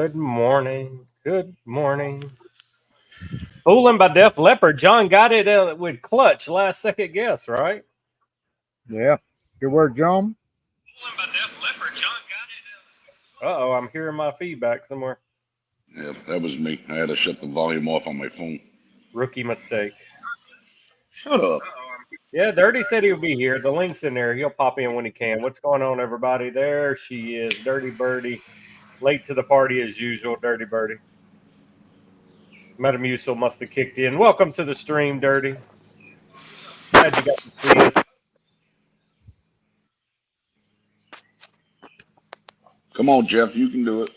Good morning. Good morning. Fooling by Def Leppard. John got it with clutch. Last second guess, right? Yeah. Good word, John. Fooling by Def Leppard. John got it. Uh-oh, I'm hearing my feedback somewhere. Yeah, that was me. I had to shut the volume off on my phone. Rookie mistake. Shut up. Yeah, Dirty said he'll be here. The link's in there. He'll pop in when he can. What's going on, everybody? There she is, Dirty Birdie. Late to the party as usual, Dirty Birdie. Metamucil must have kicked in. Welcome to the stream, Dirty. Glad you got to see us. Come on, Jeff. You can do it.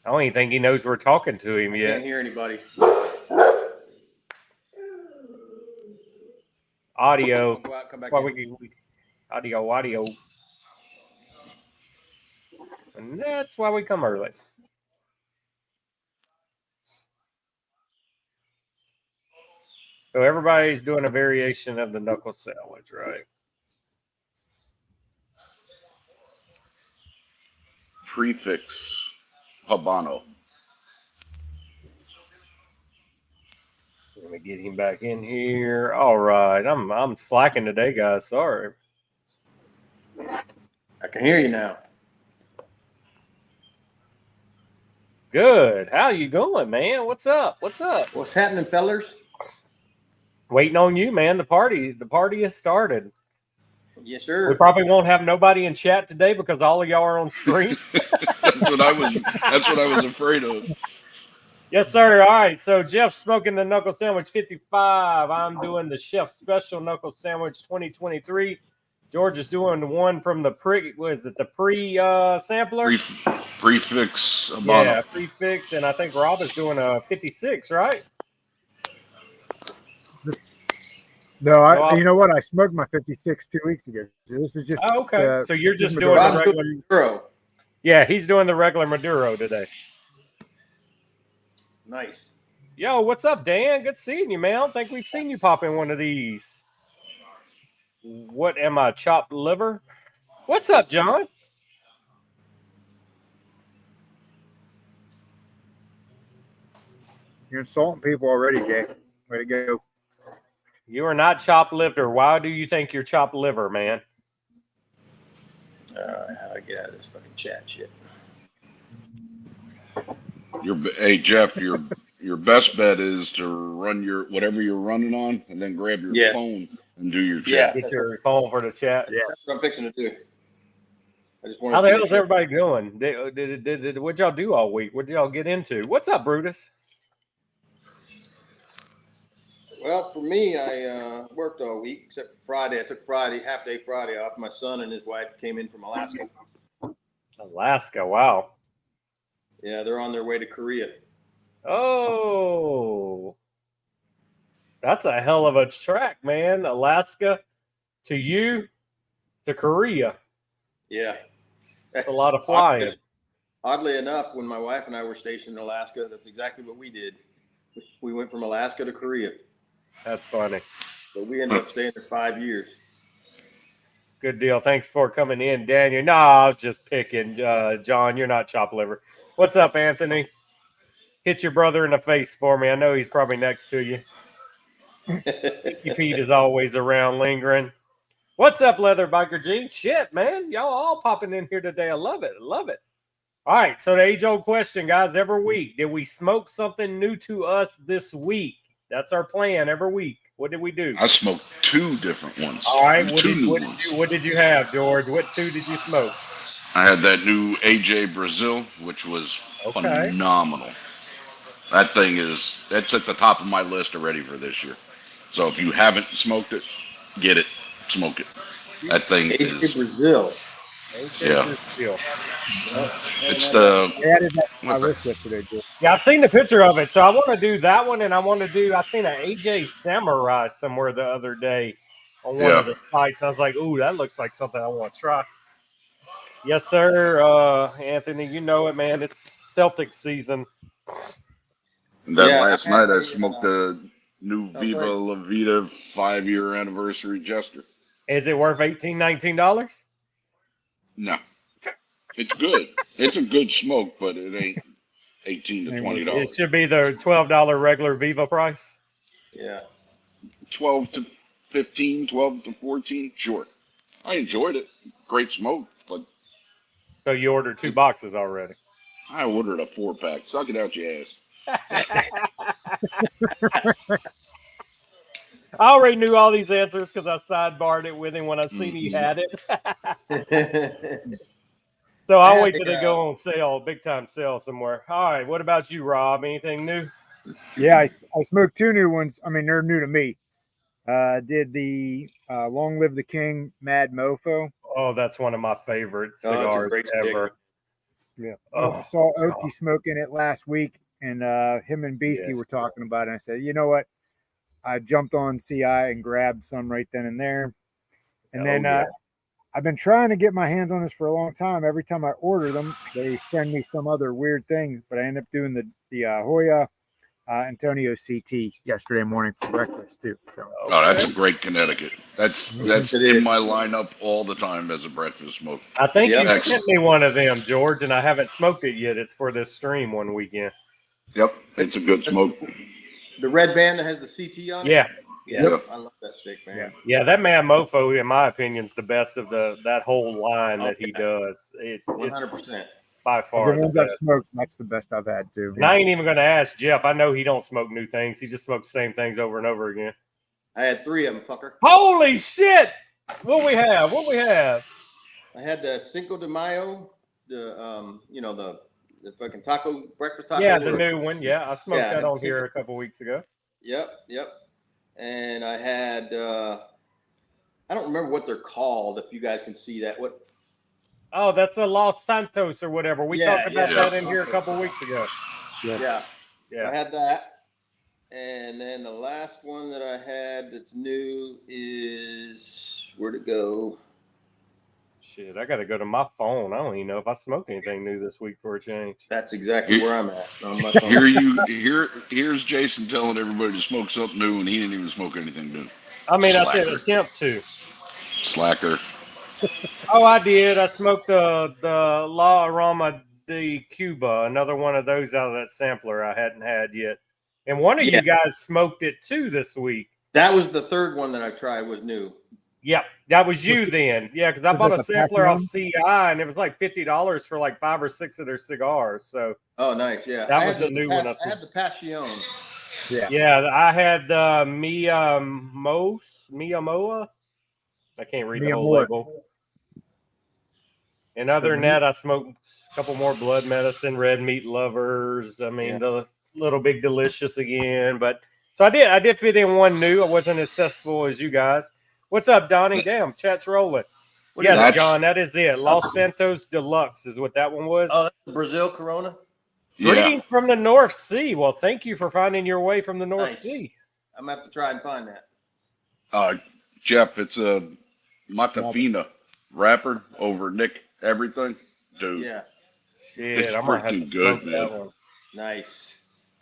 I don't even think he knows we're talking to him yet. Can't hear anybody. Audio. Go out, come back That's why in. audio. And that's why we come early. So everybody's doing a variation of the knuckle sandwich, right? Prefix Habano. Let me get him back in here. All right. I'm slacking today, guys. Sorry. I can hear you now. Good. How you going, man? What's up? What's happening, fellers? Waiting on you, man. The party has started. Yes, We sir. probably won't have nobody in chat today because all of y'all are on screen. That's what I was afraid of. Yes, sir. All right. So Jeff's smoking the knuckle sandwich 55. I'm doing the chef special knuckle sandwich 2023. George is doing the one from the sampler? Prefix Habano. Yeah, prefix. And I think Rob is doing a 56, right? No, you know what? I smoked my 56 2 weeks ago. So this is just. okay. So you're just doing the Rob's regular. doing Maduro. Yeah, he's doing the regular Maduro today. Nice. Yo, what's up, Dan? Good seeing you, man. I don't think we've seen you pop in one of these. What am I, chopped liver? What's up, John? You're insulting people already, Jay. Way to go. You are not chopped liver. Why do you think you're chopped liver, man? All right, how do I get out of this fucking chat shit? Hey, Jeff, your best bet is to run your whatever you're running on, and then grab your phone and do your chat. Get your phone for the chat. Yeah, that's what I'm fixing to do. I just wanted How to the make hell is sure. everybody doing? What y'all do all week? What did y'all get into? What's up, Brutus? Well, for me, I worked all week except for Friday. I took half day Friday off. My son and his wife came in from Alaska. Alaska, wow. Yeah, they're on their way to Korea. Oh, that's a hell of a track, man. Alaska to you to Korea. Yeah. That's a lot of flying. Oddly enough, when my wife and I were stationed in Alaska, that's exactly what we did. We went from Alaska to Korea. That's funny. But we ended up staying there 5 years. Good deal. Thanks for coming in, Daniel. No, I was just picking. John, you're not chopped liver. What's up, Anthony? Hit your brother in the face for me. I know he's probably next to you. Stinky Pete is always around lingering. What's up, Leather Biker Gene? Shit, man. Y'all all popping in here today. I love it. All right. So the age-old question, guys, every week. Did we smoke something new to us this week? That's our plan every week. What did we do? I smoked 2 different ones. All right. What did you have, George? What 2 did you smoke? I had that new AJ Brazil, which was phenomenal. That thing that's at the top of my list already for this year. So if you haven't smoked it, get it, smoke it. That thing AJ Brazil. Brazil. It's the. I added that to my list yesterday, Jay. Yeah, I've seen the picture of it. So I want to do that one, and I seen an AJ Samurai somewhere the other day on one of the sites. I was like, ooh, that looks like something I want to try. Yes, sir. Anthony, you know it, man. It's Celtics season. Last night I smoked the new Viva La Vida 5-year anniversary Jester. Is it worth $18, $19? No. It's good. It's a good smoke, but it ain't $18 to It $20. should be the $12 regular Viva price. Yeah. 12 to 15, 12 to 14, sure. I enjoyed it. Great smoke, but So you ordered 2 boxes already. I ordered a 4-pack. Suck it out your ass. I already knew all these answers because I sidebarred it with him when I seen he had it. So I'll wait till they go on sale, big time sale somewhere. All right, what about you, Rob? Anything new? Yeah, I smoked 2 new ones. I mean, they're new to me. Did the Long Live the King Mad Mofo. Oh, that's one of my favorite Oh, it's a cigars great stick. ever. Yeah. Oh, I saw Oki God. smoking it last week, and him and Beastie Yeah. were talking about it. And I said, you know what? I jumped on CI and grabbed some right then and there. And then I've been trying to get my hands on this for a long time. Every time I order them, they send me some other weird thing. But I end up doing the Hoya Antonio CT yesterday morning for breakfast too. So. Oh, that's a great Connecticut. That's in my lineup all the time as a breakfast smoke. I think you sent me one of them, George, and I haven't smoked it yet. It's for this stream one weekend. Yep, it's a good smoke. The red band that has the CT on it? Yeah. Yeah, I love that stick, man. Yeah, that Man Mofo, in my opinion, is the best of that whole line that he does. It's 100%. By far the ones I've smoked, that's the best I've had too. And I ain't even going to ask Jeff. I know he don't smoke new things. He just smokes the same things over and over again. I had 3 of them, fucker. Holy shit! What we have? I had the Cinco de Mayo, the fucking taco, breakfast taco. Yeah, the new one. Yeah, I smoked that on here a couple weeks ago. Yep. And I had, I don't remember what they're called, if you guys can see that. What? Oh, that's a Los Santos or whatever. We talked about that in here a couple weeks ago. Yeah. I had that. And then the last one that I had that's new is, where'd it go? Shit, I got to go to my phone. I don't even know if I smoked anything new this week for a change. That's exactly where I'm at on my phone. Here's Jason telling everybody to smoke something new, and he didn't even smoke anything new. I mean, Slacker. I said attempt to. Slacker. Oh, I did. I smoked the La Aroma de Cuba, another one of those out of that sampler I hadn't had yet. And one of you guys smoked it too this week. That was the third one that I tried was new. Yep, that was you then. Yeah, because I bought a sampler off CI, and it was like $50 for like 5 or 6 of their cigars. So. Oh, nice. Yeah, that was the new one. I had the Passion. Yeah, I had the Miyamoa. I can't read the whole label. And other than that, I smoked a couple more Blood Medicine, Red Meat Lovers. I mean, the Little Big Delicious again. But so I did fit in one new. I wasn't as successful as you guys. What's up, Donnie? Damn, chat's rolling. Yes, John, that is it. Los Santos Deluxe is what that one was. Oh, that's the Brazil Corona. Greetings from the North Sea. Well, thank you for finding your way from the North Sea. I'm gonna have to try and find that. Jeff, it's a Matafina wrapper over Nick Everything, dude. Yeah. Shit, it's I'm gonna have to smoke man. That one. Nice.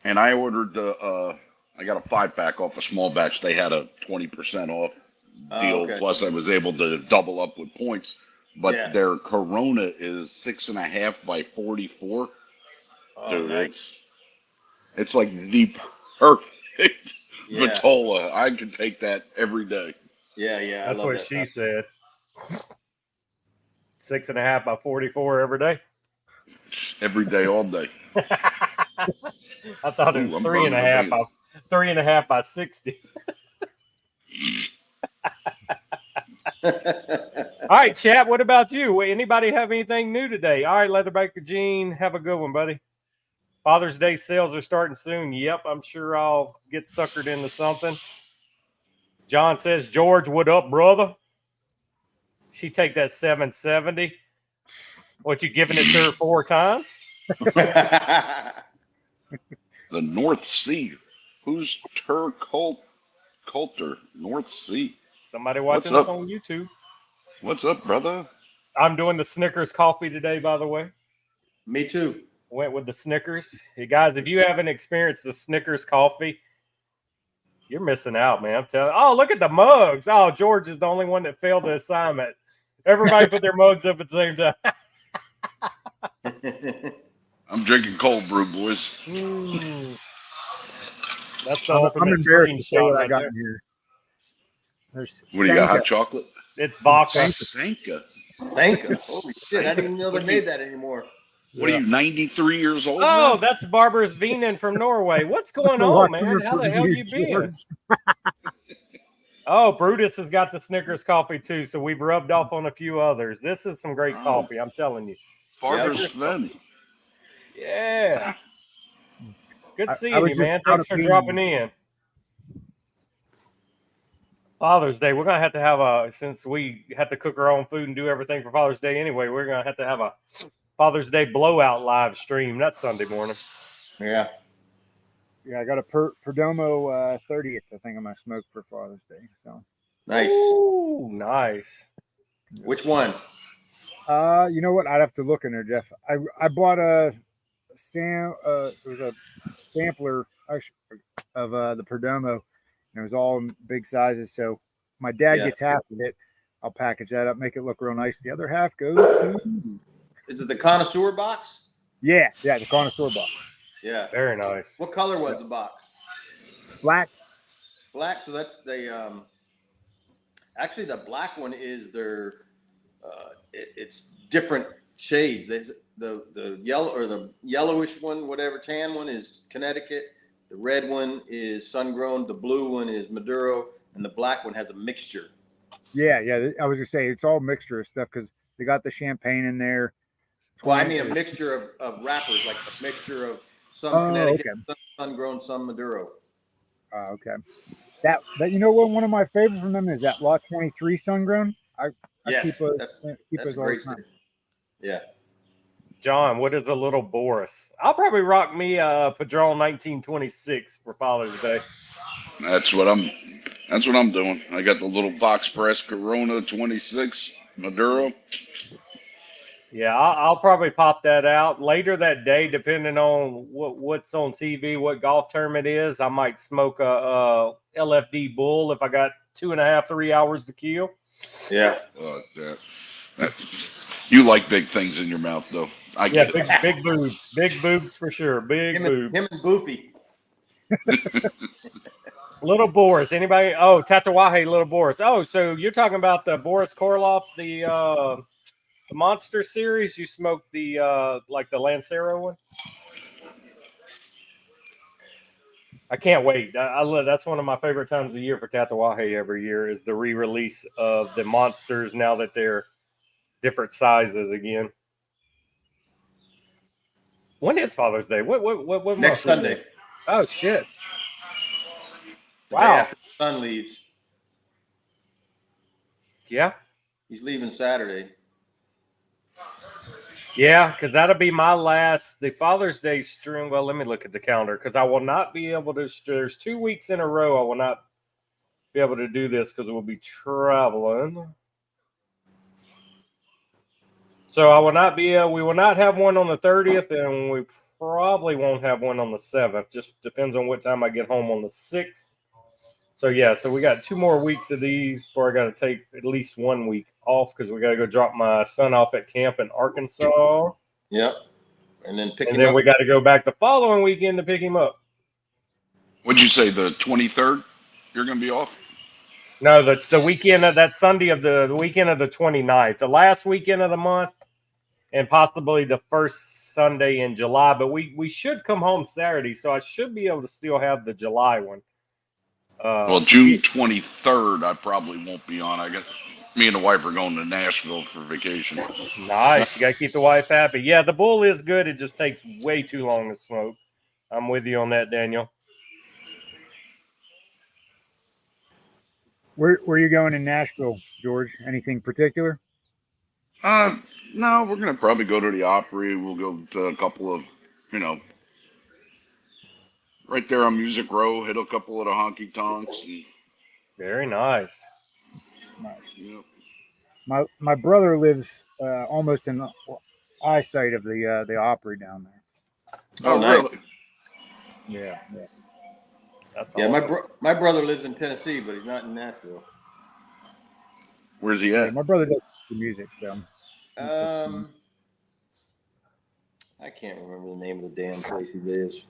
And I ordered I got a 5-pack off a small batch. They had a 20% off deal. Plus, I was able to double up with points. But their Corona is 6.5 by 44. Oh, dude, nice. it's like the perfect Vitola. I could take that every day. Yeah. That's what she said. 6.5 by 44 every day. Every day, all day. I thought it was 3.5 by 60. All right, chat. What about you? Anybody have anything new today? All right, Leatherbaker Gene, have a good one, buddy. Father's Day sales are starting soon. Yep, I'm sure I'll get suckered into something. John says, George, what up, brother? She take that 770. What, you giving it to her 4 times? The North Sea. Who's Coulter? North Sea. Somebody watching this on YouTube. What's up, brother? I'm doing the Snickers coffee today, by the way. Me too. Went with the Snickers. Hey, guys, if you haven't experienced the Snickers coffee, you're missing out, man. I'm telling you. Oh, look at the mugs. Oh, George is the only one that failed the assignment. Everybody put their mugs up at the same time. I'm drinking cold brew, boys. That's the I'm ultimate embarrassed screen to say shot what I right got there. in here. There's What do you got? Sanka. Hot chocolate? It's Some vodka. Sanka. Thank you. Holy shit! I didn't even know they What made that anymore. What are you, 93 years old Oh, now? that's Barbara's Venen from Norway. What's going That's a on, lot man? coming How the from hell you, you been? George. Oh, Brutus has got the Snickers coffee too, so we've rubbed off on a few others. This is some great coffee, I'm telling you. Barbara's Sven. Yeah. Good I seeing was you, just man. out Thanks of for beans. dropping in. Father's Day. We're gonna have to have since we have to cook our own food and do everything for Father's Day anyway, we're gonna have to have a Father's Day blowout live stream. That's Sunday morning. Yeah. Yeah, I got a Perdomo 30th. I think I'm gonna smoke for Father's Day. So Nice. Ooh, nice. Which one? you know what? I'd have to look in there, Jeff. I bought it was a sampler of the Perdomo, and it was all in big sizes. So my dad gets half of it. I'll package that up, make it look real nice. The other half goes to. Is it the connoisseur box? Yeah, the connoisseur box. Yeah. Very nice. What color was the box? Black. Black. So that's the actually the black one is their it's different shades. The yellow or the yellowish one, whatever tan one is Connecticut. The red one is sun grown. The blue one is Maduro, and the black one has a mixture. Yeah. I was gonna say it's all mixture of stuff because they got the champagne in there. Well, I mean a mixture of wrappers, like a mixture of some Connecticut, some sun grown, some Maduro. Okay. That you know what? One of my favorite from them is that Lot 23 sun grown. I Yes, keep that's us all great the time. Yeah. John, what is a little Boris? I'll probably rock me a Padron 1926 for Father's Day. That's what I'm doing. I got the little box press Corona 26 Maduro. Yeah, I'll probably pop that out later that day, depending on what's on TV, what golf term it is. I might smoke a LFD Bull if I got 2.5, 3 hours to kill. Yeah. You like big things in your mouth, though. I get it. Big boobs for sure. Big boobs. Him and Boofy. Little Boris. Anybody? Oh, Tatawahe, Little Boris. Oh, so you're talking about the Boris Karloff, the Monster series? You smoked the like the Lancero one? I can't wait. I love, that's one of my favorite times of the year for Tatawahe every year is the re-release of the Monsters now that they're different sizes again. When is Father's Day? What Next Sunday. Oh shit! Wow. Day after the son leaves. Yeah. He's leaving Saturday. Yeah, because that'll be my last, the Father's Day stream. Well, let me look at the calendar because I will not be able to. There's 2 weeks in a row I will not be able to do this because we'll be traveling. So I will not be. We will not have one on the 30th, and we probably won't have one on the 7th. Just depends on what time I get home on the 6th. So yeah, so we got 2 more weeks of these before I got to take at least 1 week off because we got to go drop my son off at camp in Arkansas. Yep. And then we got to go back the following weekend to pick him up. What'd you say? The 23rd? You're going to be off? No, the weekend of that Sunday of the weekend of the 29th, the last weekend of the month, and possibly the first Sunday in July. But we should come home Saturday, so I should be able to still have the July one. Well, June 23rd, I probably won't be on. I guess me and the wife are going to Nashville for vacation. Nice. You got to keep the wife happy. Yeah, the Bull is good. It just takes way too long to smoke. I'm with you on that, Daniel. Where are you going in Nashville, George? Anything particular? No, we're going to probably go to the Opry. We'll go to a couple of, right there on Music Row, hit a couple of the honky tonks. Very nice. Yep. My brother lives almost in eyesight of the Opry down there. Oh, really? Yeah. That's awesome. My brother lives in Tennessee, but he's not in Nashville. Where's he at? Yeah, my brother does the music, so. I can't remember the name of the damn place he lives.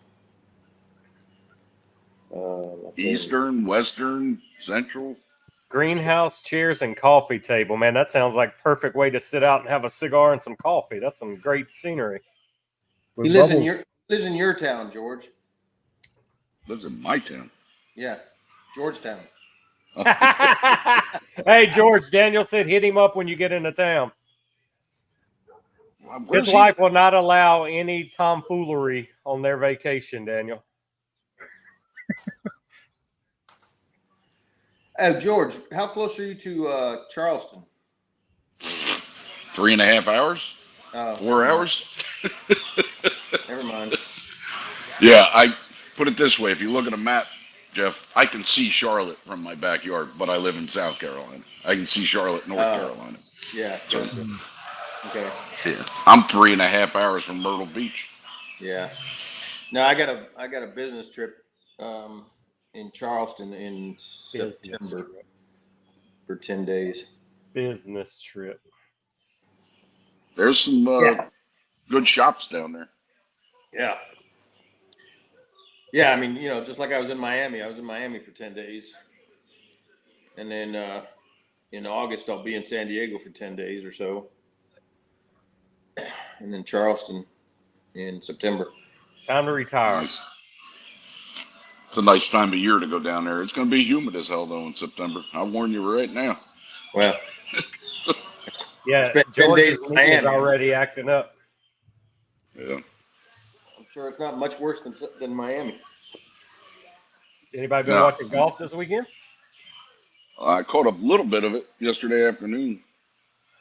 Eastern, Western, Central. Greenhouse, chairs, and coffee table. Man, that sounds like perfect way to sit out and have a cigar and some coffee. That's some great scenery. He lives in your town, George. Lives in my town. Yeah, Georgetown. Hey, George, Daniel said hit him up when you get into town. His wife will not allow any tomfoolery on their vacation, Daniel. Oh, George, how close are you to Charleston? 3.5 hours? 4 hours? Never mind. Yeah, I put it this way. If you look at a map, Jeff, I can see Charlotte from my backyard, but I live in South Carolina. I can see Charlotte, North Carolina. Yeah. So, okay. Yeah, I'm 3.5 hours from Myrtle Beach. Yeah. No, I got a business trip in Charleston in September for 10 days. Business trip. There's some good shops down there. Yeah. Yeah, I mean, just like I was in Miami. I was in Miami for 10 days. And then in August, I'll be in San Diego for 10 days or so. And then Charleston in September. Time to retire. Nice. It's a nice time of year to go down there. It's going to be humid as hell, though, in September. I'll warn you right now. Well, yeah, George's knee is already acting up. Yeah. I'm sure it's not much worse than Miami. Anybody been watching golf this weekend? I caught a little bit of it yesterday afternoon.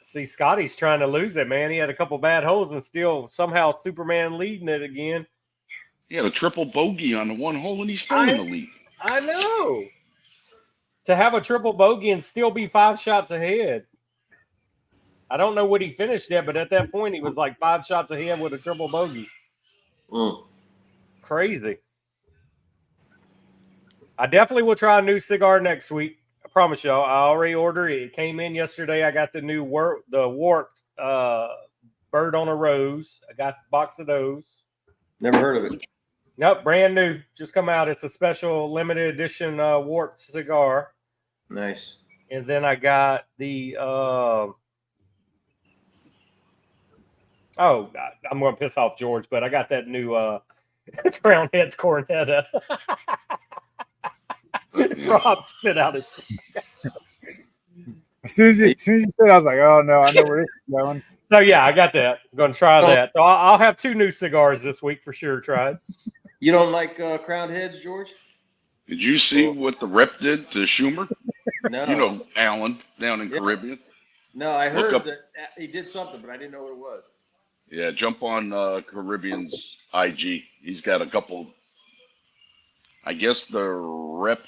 See, Scotty's trying to lose it, man. He had a couple bad holes and still somehow Superman leading it again. He had a triple bogey on the one hole, and he's still in the lead. I know. To have a triple bogey and still be 5 shots ahead. I don't know what he finished at, but at that point, he was like 5 shots ahead with a triple bogey. Crazy. I definitely will try a new cigar next week. I promise y'all. I already ordered it. It came in yesterday. I got the new warped Bird on a Rose. I got a box of those. Never heard of it. Nope, brand new. Just come out. It's a special limited edition warped cigar. Nice. And then I got the I'm going to piss off George, but I got that new Crown Heads Cornetta. Rob spit out his. As soon as you said, I was like, "Oh no, I know where this is going." So yeah, I got that. I'm going to try that. So I'll have 2 new cigars this week for sure. Tried. You don't like Crowned Heads, George? Did you see what the rep did to Schumer? No. You know Alan down in Caribbean. No, I heard that he did something, but I didn't know what it was. Yeah, jump on Caribbean's IG. He's got a couple. I guess the rep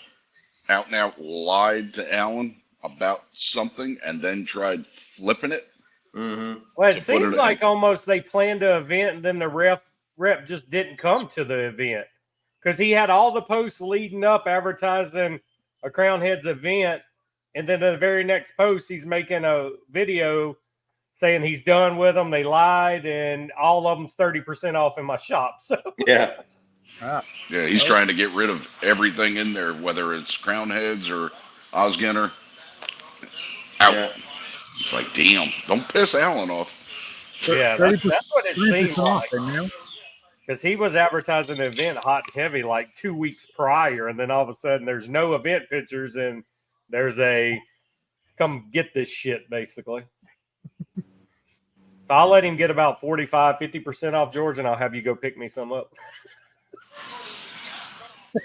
out and out lied to Alan about something and then tried flipping it. Mm-hmm. Well, it seems like almost they planned an event and then the rep just didn't come to the event because he had all the posts leading up advertising a Crown Heads event. And then the very next post, he's making a video saying he's done with them. They lied and all of them's 30% off in my shop. So yeah. Yeah, he's trying to get rid of everything in there, whether it's Crown Heads or Osgener. Out. Yeah. It's like, damn, don't piss Alan off. Yeah, that's what it seemed like. Because he was advertising the event hot and heavy like 2 weeks prior, and then all of a sudden there's no event pictures and there's a come get this shit, basically. So I'll let him get about 45-50% off, George, and I'll have you go pick me some up.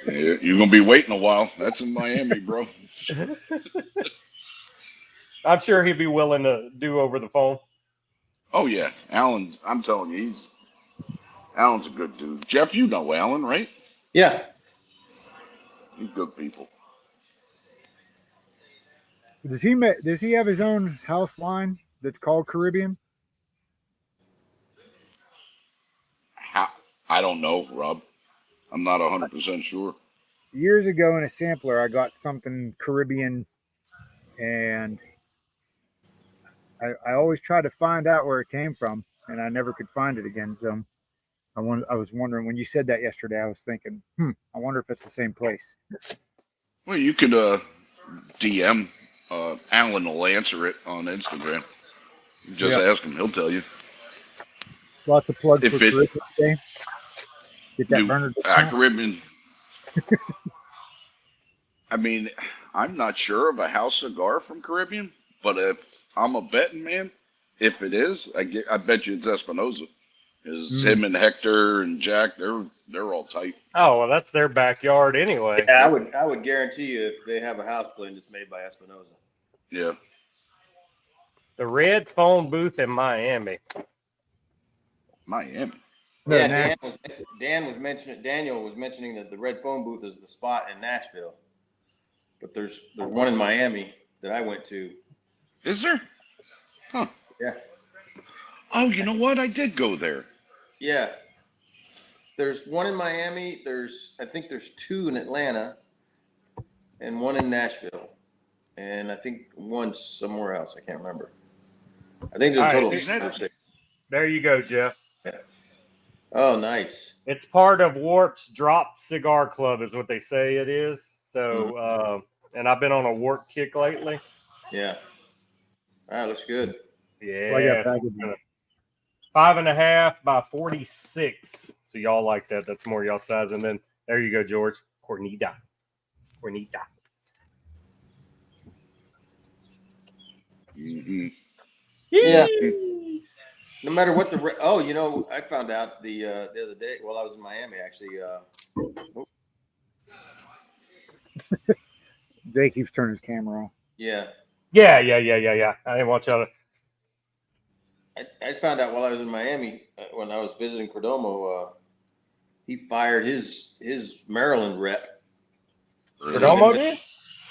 You're going to be waiting a while. That's in Miami, bro. I'm sure he'd be willing to do over the phone. Oh, yeah. I'm telling you, Alan's a good dude. Jeff, you know Alan, right? Yeah. He's good people. Does he have his own house line that's called Caribbean? I don't know, Rob. I'm not 100% sure. Years ago in a sampler, I got something Caribbean, and I always tried to find out where it came from, and I never could find it again. So I was wondering when you said that yesterday. I was thinking, I wonder if it's the same place. Well, you could DM Alan will answer it on Instagram. Just ask him; he'll tell you. Lots of plugs for If it Caribbean Day. Get that you burner discount. Caribbean. I mean, I'm not sure of a house cigar from Caribbean, but if I'm a betting man, if it is, I bet you it's Espinosa. Is him and Hector and Jack, they're all tight. Oh, well, that's their backyard anyway. Yeah, I would guarantee you if they have a house blend, it's made by Espinosa. Yeah. The red phone booth in Miami. Miami. Yeah, Daniel was mentioning that the red phone booth is the spot in Nashville. But there's one in Miami that I went to. Is there? Huh. Yeah. Oh, you know what? I did go there. Yeah. There's one in Miami. I think there's two in Atlanta and one in Nashville. And I think one's somewhere else. I can't remember. I think there's a total of 6. There you go, Jeff. Yeah. Oh, nice. It's part of Warp's Drop Cigar Club is what they say it is. So, and I've been on a Warp kick lately. Yeah. All right, looks good. Yeah. Well, I got packaging. 5.5 by 46. So y'all like that. That's more y'all size. And then there you go, George. Cornita. Mm-hmm. Yeah. No matter what I found out the other day while I was in Miami, actually. Jay keeps turning his camera on. Yeah. Yeah. I didn't want y'all to. I found out while I was in Miami when I was visiting Perdomo, he fired his Maryland rep. Perdomo did?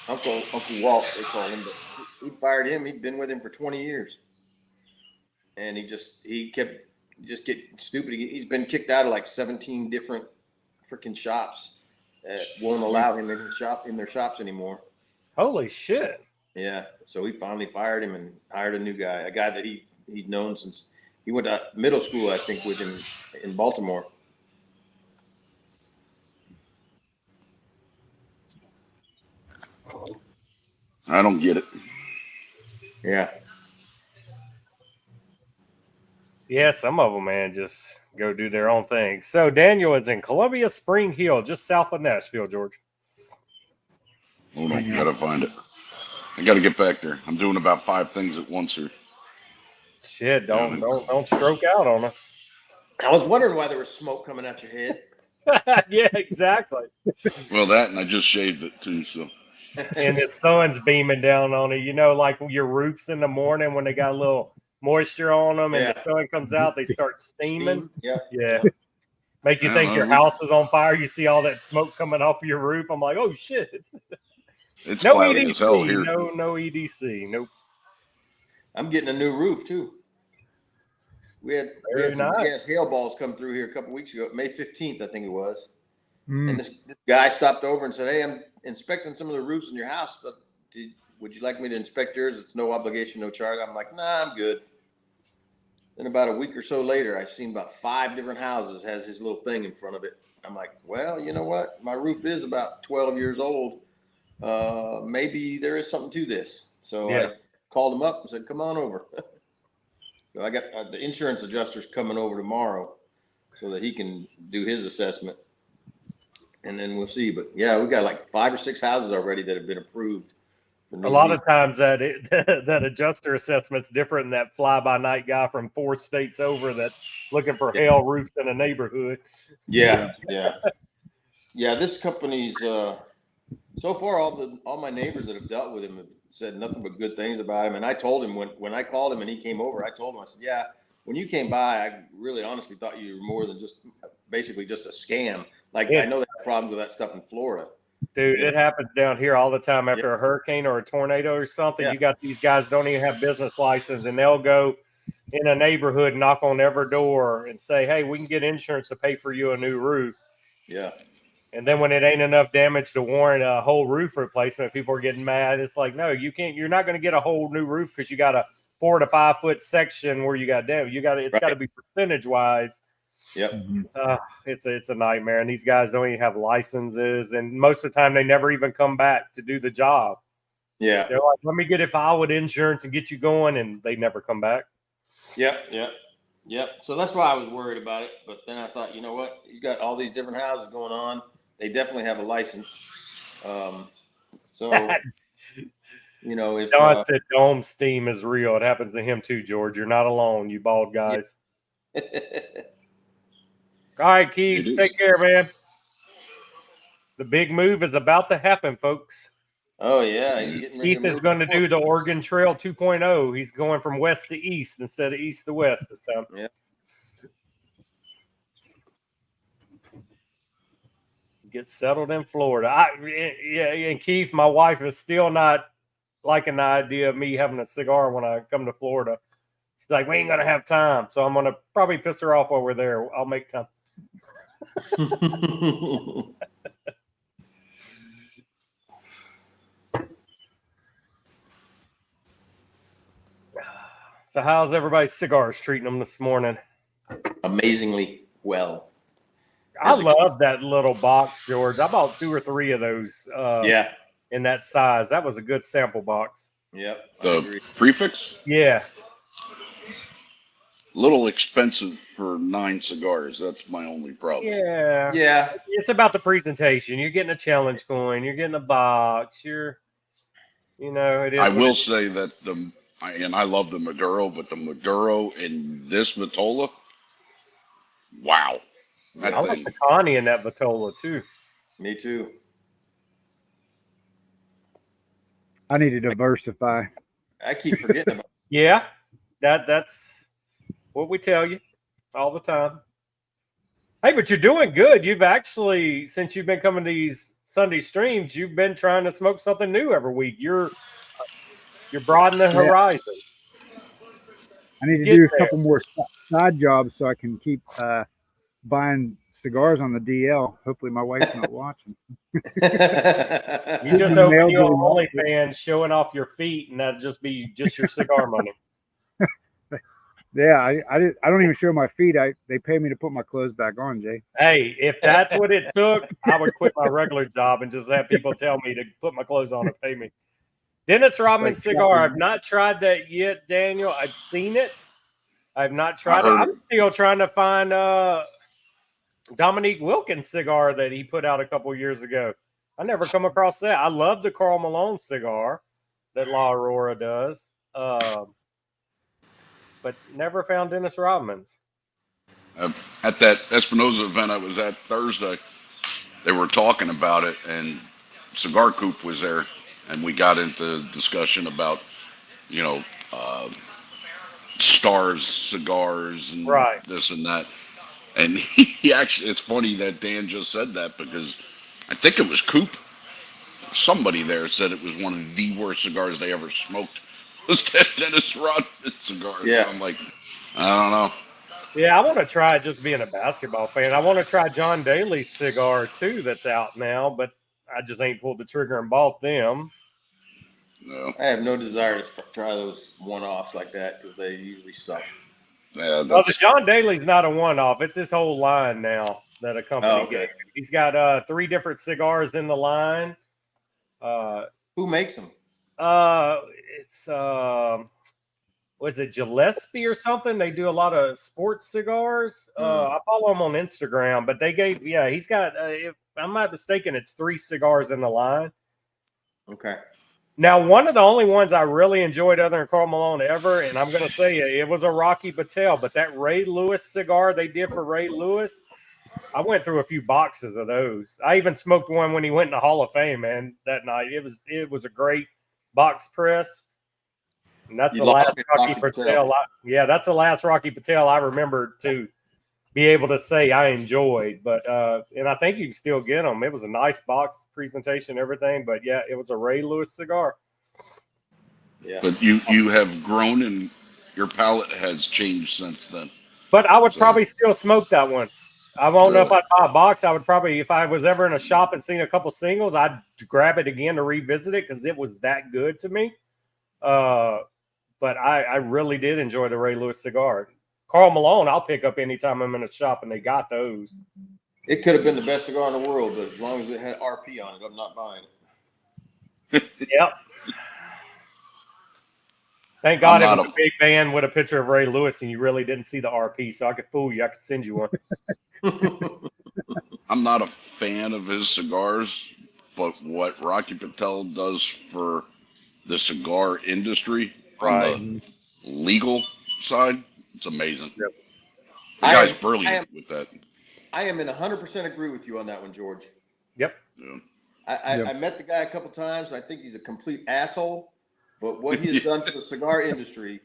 Uncle Walt, they call him, but he fired him. He'd been with him for 20 years, and he kept getting stupid. He's been kicked out of like 17 different freaking shops that won't allow him in their shops anymore. Holy shit! Yeah, so he finally fired him and hired a new guy, a guy that he'd known since he went to middle school, I think, with him in Baltimore. I don't get it. Yeah. Yeah, some of them, man, just go do their own thing. So Daniel is in Columbia Spring Hill, just south of Nashville, George. Hold on, gotta find it. I gotta get back there. I'm doing about 5 things at once here. Shit, don't stroke out on us. I was wondering why there was smoke coming out your head. Yeah, exactly. Well, that and I just shaved it too, so. And the sun's beaming down on it. You know, like your roofs in the morning when they got a little moisture on them and the sun comes out, they start steaming. Yeah. Make you think your house is on fire. You see all that smoke coming off of your roof. I'm like, oh shit. It's no cloudy EDC. as hell here. No EDC. Nope. I'm getting a new roof too. We had some gas hail balls come through here a couple weeks ago, May 15th, I think it was. And this guy stopped over and said, "Hey, I'm inspecting some of the roofs in your house. Would you like me to inspect yours? It's no obligation, no charge." I'm like, "Nah, I'm good." Then about a week or so later, I've seen about 5 different houses has his little thing in front of it. I'm like, "Well, you know what? My roof is about 12 years old. Maybe there is something to this." So I called him up and said, "Come on over." So I got the insurance adjuster's coming over tomorrow so that he can do his assessment. And then we'll see. But yeah, we got like 5 or 6 houses already that have been approved. A lot of times that adjuster assessment's different than that fly-by-night guy from 4 states over that's looking for hail roofs in a neighborhood. Yeah. This company's so far all my neighbors that have dealt with him have said nothing but good things about him. And I told him when I called him and he came over, I told him, I said, "Yeah, when you came by, I really honestly thought you were more than basically just a scam. Like I know they have problems with that stuff in Florida." Dude, it happens down here all the time after a hurricane or a tornado or something. You got these guys don't even have business license, and they'll go in a neighborhood, knock on every door, and say, "Hey, we can get insurance to pay for you a new roof." Yeah. And then when it ain't enough damage to warrant a whole roof replacement, people are getting mad. It's like, no, you can't. You're not going to get a whole new roof because you got a 4 to 5 foot section where you got damage. It's got to be percentage wise. Yep. It's a nightmare, and these guys don't even have licenses, and most of the time they never even come back to do the job. Yeah. They're like, "Let me get it filed with insurance and get you going," and they never come back. Yep. So that's why I was worried about it. But then I thought, you know what? He's got all these different houses going on. They definitely have a license. So, you know, if Don said dome steam is real. It happens to him too, George. You're not alone, you bald guys. All right, Keith, take care, man. The big move is about to happen, folks. Oh, yeah. He's getting ready Keith is going to do the Oregon Trail 2.0. He's going from west to east instead of east to west this time. Yeah. Get settled in Florida. And Keith, my wife is still not liking the idea of me having a cigar when I come to Florida. She's like, we ain't going to have time. So I'm going to probably piss her off while we're there. I'll make time. So how's everybody's cigars treating them this morning? Amazingly well. I love that little box, George. I bought 2 or 3 of those. In that size. That was a good sample box. Yep. The prefix? Yeah. A little expensive for 9 cigars. That's my only problem. Yeah. It's about the presentation. You're getting a challenge coin. You're getting a box. It is. I will say that I love the Maduro, but the Maduro in this Vitola, wow. I like the Connie in that Vitola too. Me too. I need to diversify. I keep forgetting about it. Yeah, that's what we tell you all the time. Hey, but you're doing good. You've actually, since you've been coming to these Sunday streams, you've been trying to smoke something new every week. You're broadening the horizon. I need to do a couple more side jobs so I can keep buying cigars on the DL. Hopefully my wife's not watching. You just open your OnlyFans showing off your feet, and that'll just be just your cigar money. Yeah, I don't even show my feet. They pay me to put my clothes back on, Jay. Hey, if that's what it took, I would quit my regular job and just have people tell me to put my clothes on and pay me. Dennis Rodman cigar. I've not tried that yet, Daniel. I've seen it. I've not tried it. I'm still trying to find Dominique Wilkins cigar that he put out a couple years ago. I never come across that. I love the Karl Malone cigar that La Aurora does. But never found Dennis Rodman's. At that Espinosa event I was at Thursday, they were talking about it, and Cigar Coop was there, and we got into discussion about, Stars cigars and this and that. And he actually, it's funny that Dan just said that, because I think it was Coop. Somebody there said it was one of the worst cigars they ever smoked. Was that Dennis Rodman cigar? Yeah. So I'm like, I don't know. Yeah, I want to try just being a basketball fan. I want to try John Daly's cigar too that's out now, but I just ain't pulled the trigger and bought them. No. I have no desire to try those one-offs like that because they usually suck. Yeah, well, the John Daly's not a one-off. It's his whole line now that a company gave. He's got 3 different cigars in the line. Who makes them? It's was it Gillespie or something? They do a lot of sports cigars. I follow him on Instagram, but they gave he's got if I'm not mistaken, it's 3 cigars in the line. Okay. Now, one of the only ones I really enjoyed other than Karl Malone ever, and I'm going to say it was a Rocky Patel, but that Ray Lewis cigar they did for Ray Lewis, I went through a few boxes of those. I even smoked one when he went in the Hall of Fame, man, that night. It was a great box press. And that's the last Rocky Patel. That's the last Rocky Patel I remember to be able to say I enjoyed. But and I think you can still get them. It was a nice box presentation, everything. But yeah, it was a Ray Lewis cigar. Yeah. But you have grown and your palate has changed since then. But I would probably still smoke that one. I won't know if I'd buy a box. I would probably, if I was ever in a shop and seen a couple singles, I'd grab it again to revisit it because it was that good to me. But I really did enjoy the Ray Lewis cigar. Karl Malone, I'll pick up anytime I'm in a shop and they got those. It could have been the best cigar in the world, but as long as it had RP on it, I'm not buying it. Yep. Thank God it was a big van with a picture of Ray Lewis, and you really didn't see the RP, so I could fool you. I could send you one. I'm not a fan of his cigars, but what Rocky Patel does for the cigar industry on the legal side, it's amazing. Yep. The guy's brilliant with that. I am in 100% agree with you on that one, George. Yep. Yeah. I met the guy a couple times. I think he's a complete asshole, but what he has done for the cigar industry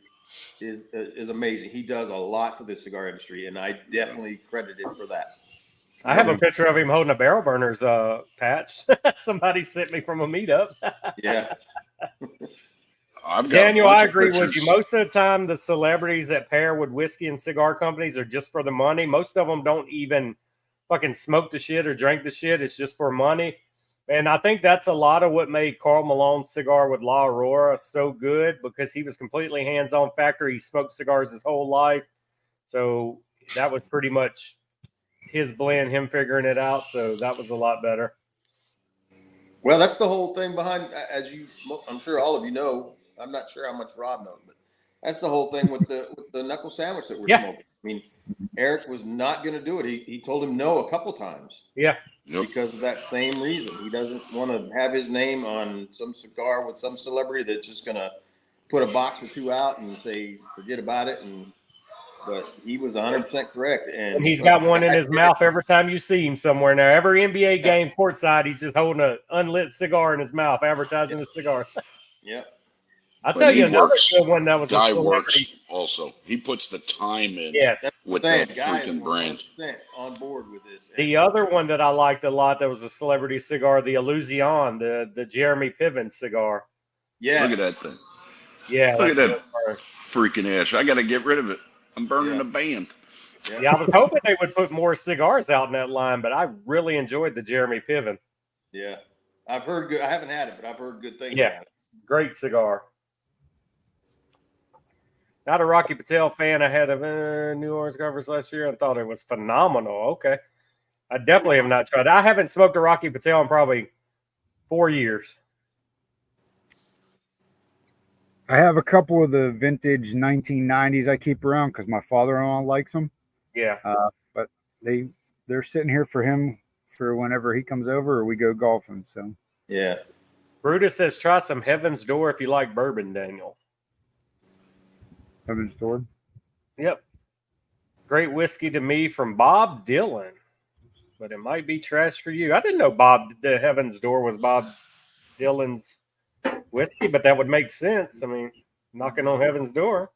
is amazing. He does a lot for the cigar industry, and I definitely credit him for that. I have a picture of him holding a Barrel Burners patch. Somebody sent me from a meetup. Yeah. Daniel, I agree with you. Most of the time, the celebrities that pair with whiskey and cigar companies are just for the money. Most of them don't even fucking smoke the shit or drink the shit. It's just for money. And I think that's a lot of what made Karl Malone's cigar with La Aurora so good, because he was completely hands-on factory. He smoked cigars his whole life. So that was pretty much his blend, him figuring it out. So that was a lot better. Well, that's the whole thing behind, I'm sure all of you know, I'm not sure how much Rob knows, but that's the whole thing with the knuckle sandwich that we're smoking. I mean, Eric was not going to do it. He told him no a couple times. Yeah. Because of that same reason. He doesn't want to have his name on some cigar with some celebrity that's just going to put a box or two out and say, forget about it. But he was 100% correct. And he's got one in his mouth every time you see him somewhere now. Every NBA game courtside, he's just holding an unlit cigar in his mouth, advertising the cigar. Yep. I'll tell you another good one that was Guy a celebrity. works also. He puts the time in with the freaking brand. On board with this. The other one that I liked a lot that was a celebrity cigar, the Illusion, the Jeremy Piven cigar. Yeah. Look at that thing. Yeah. Look at that freaking ash. I got to get rid of it. I'm burning the band. Yeah, I was hoping they would put more cigars out in that line, but I really enjoyed the Jeremy Piven. Yeah. I've heard good. I haven't had it, but I've heard good things about it. Great cigar. Not a Rocky Patel fan. I had a New Orleans conference last year and thought it was phenomenal. Okay. I definitely have not tried it. I haven't smoked a Rocky Patel in probably 4 years. I have a couple of the vintage 1990s I keep around because my father-in-law likes them. Yeah. But they're sitting here for him for whenever he comes over or we go golfing. So yeah. Brutus says try some Heaven's Door if you like bourbon, Daniel. Heaven's Door. Yep. Great whiskey to me from Bob Dylan, but it might be trash for you. I didn't know the Heaven's Door was Bob Dylan's whiskey, but that would make sense. I mean, knocking on Heaven's Door.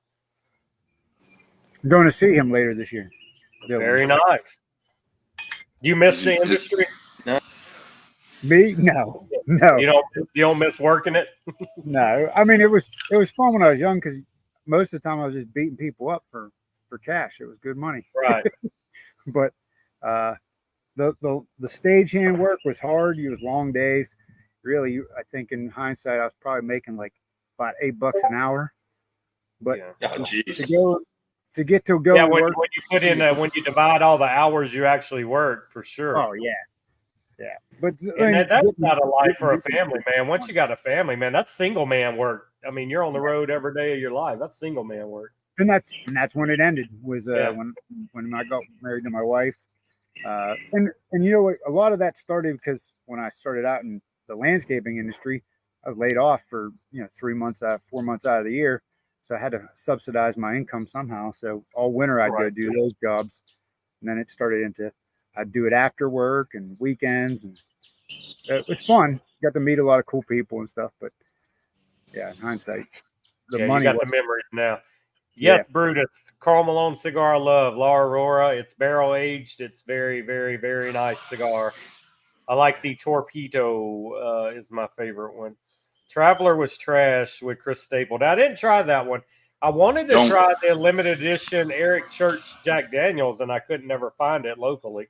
I'm going to see him later this year. Dylan. Very nice. Do you miss the industry? No. Me? No. You don't miss working it? No. I mean, it was fun when I was young because most of the time I was just beating people up for cash. It was good money. Right. But the stagehand work was hard. It was long days. Really, I think in hindsight, I was probably making like about $8 an hour. But to get to go when work, when you put in when you divide all the hours you actually work, for sure. Oh yeah. But that's not a life for a family, man. Once you got a family, man, that's single man work. I mean, you're on the road every day of your life. That's single man work. And that's when it ended. Was when I got married to my wife. And you know what? A lot of that started because when I started out in the landscaping industry, I was laid off for 4 months out of the year, so I had to subsidize my income somehow. So all winter I'd go do those jobs, and then it started into I'd do it after work and weekends, and it was fun. Got to meet a lot of cool people and stuff. But yeah, in hindsight, the money. You got the memories now. Yes, Brutus. Karl Malone cigar I love. La Aurora. It's barrel aged. It's very, very, very nice cigar. I like the Torpedo is my favorite one. Traveler was trash with Chris Staple. Now, I didn't try that one. I wanted to try the limited edition Eric Church Jack Daniels, and I couldn't never find it locally.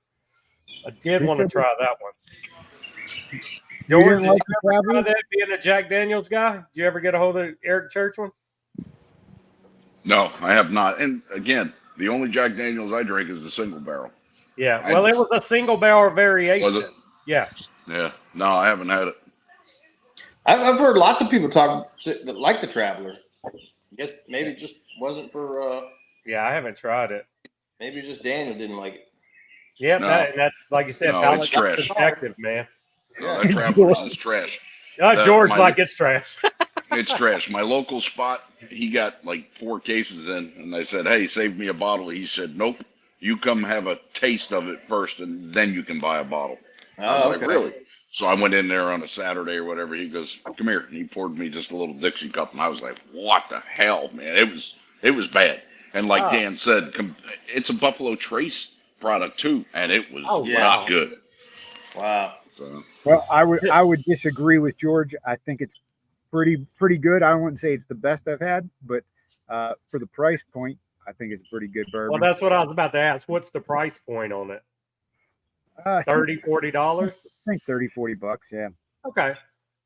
I did want to try that one. George, did you ever try that being a Jack Daniels guy? Did you ever get a hold of Eric Church one? No, I have not. And again, The only Jack Daniels I drink is the single barrel. Yeah. Well, it was a single barrel variation. Was it? Yeah. Yeah. No, I haven't had it. I've heard lots of people talk that like the Traveler. I guess maybe it just wasn't for. Yeah, I haven't tried it. Maybe it's just Daniel didn't like it. Yeah, No. that's like you said, No, palate it's trash. subjective, man. No, that Travelers is trash. George like it's trash. It's trash. My local spot, he got like 4 cases in, and I said, "Hey, save me a bottle." He said, "Nope. You come have a taste of it first, and then you can buy a bottle." I was like, "Really?" So I went in there on a Saturday or whatever. He goes, "Come here," and he poured me just a little Dixie cup, and I was like, "What the hell, man?" It was bad. And like Dan said, it's a Buffalo Trace product too, and it was not good. Wow. So. Well, I would disagree with George. I think it's pretty good. I wouldn't say it's the best I've had, but for the price point, I think it's pretty good bourbon. Well, that's what I was about to ask. What's the price point on it? $30, $40? I think $30-$40. Yeah. Okay.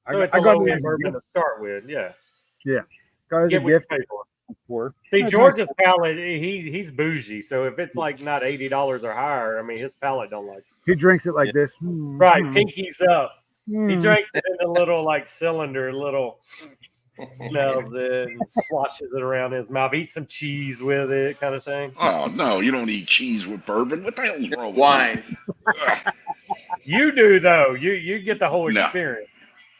So it's a low-end bourbon to start with. Yeah. Yeah. Got Get a what gift you pay for. See, George's palate, he's bougie. So if it's like not $80 or higher, I mean, his palate don't like it. He drinks it like this. Right. Pinkies up. He drinks it in a little like cylinder, smells it and swashes it around his mouth. Eats some cheese with it, kind of thing. Oh no, you don't eat cheese with bourbon. What the hell is wrong with wine? You do though. You get the whole experience.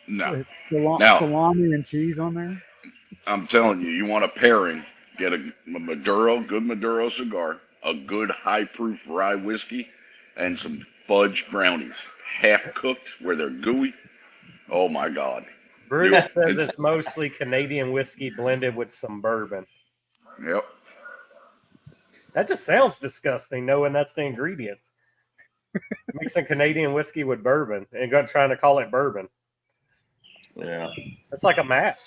No. Salami and cheese on there. I'm telling you, you want a pairing. Get a good Maduro cigar, a good high proof rye whiskey, and some fudge brownies, half cooked where they're gooey. Oh my God. Bruce says it's mostly Canadian whiskey blended with some bourbon. Yep. That just sounds disgusting, knowing that's the ingredients. Mixing Canadian whiskey with bourbon and trying to call it bourbon. Yeah. That's like a match.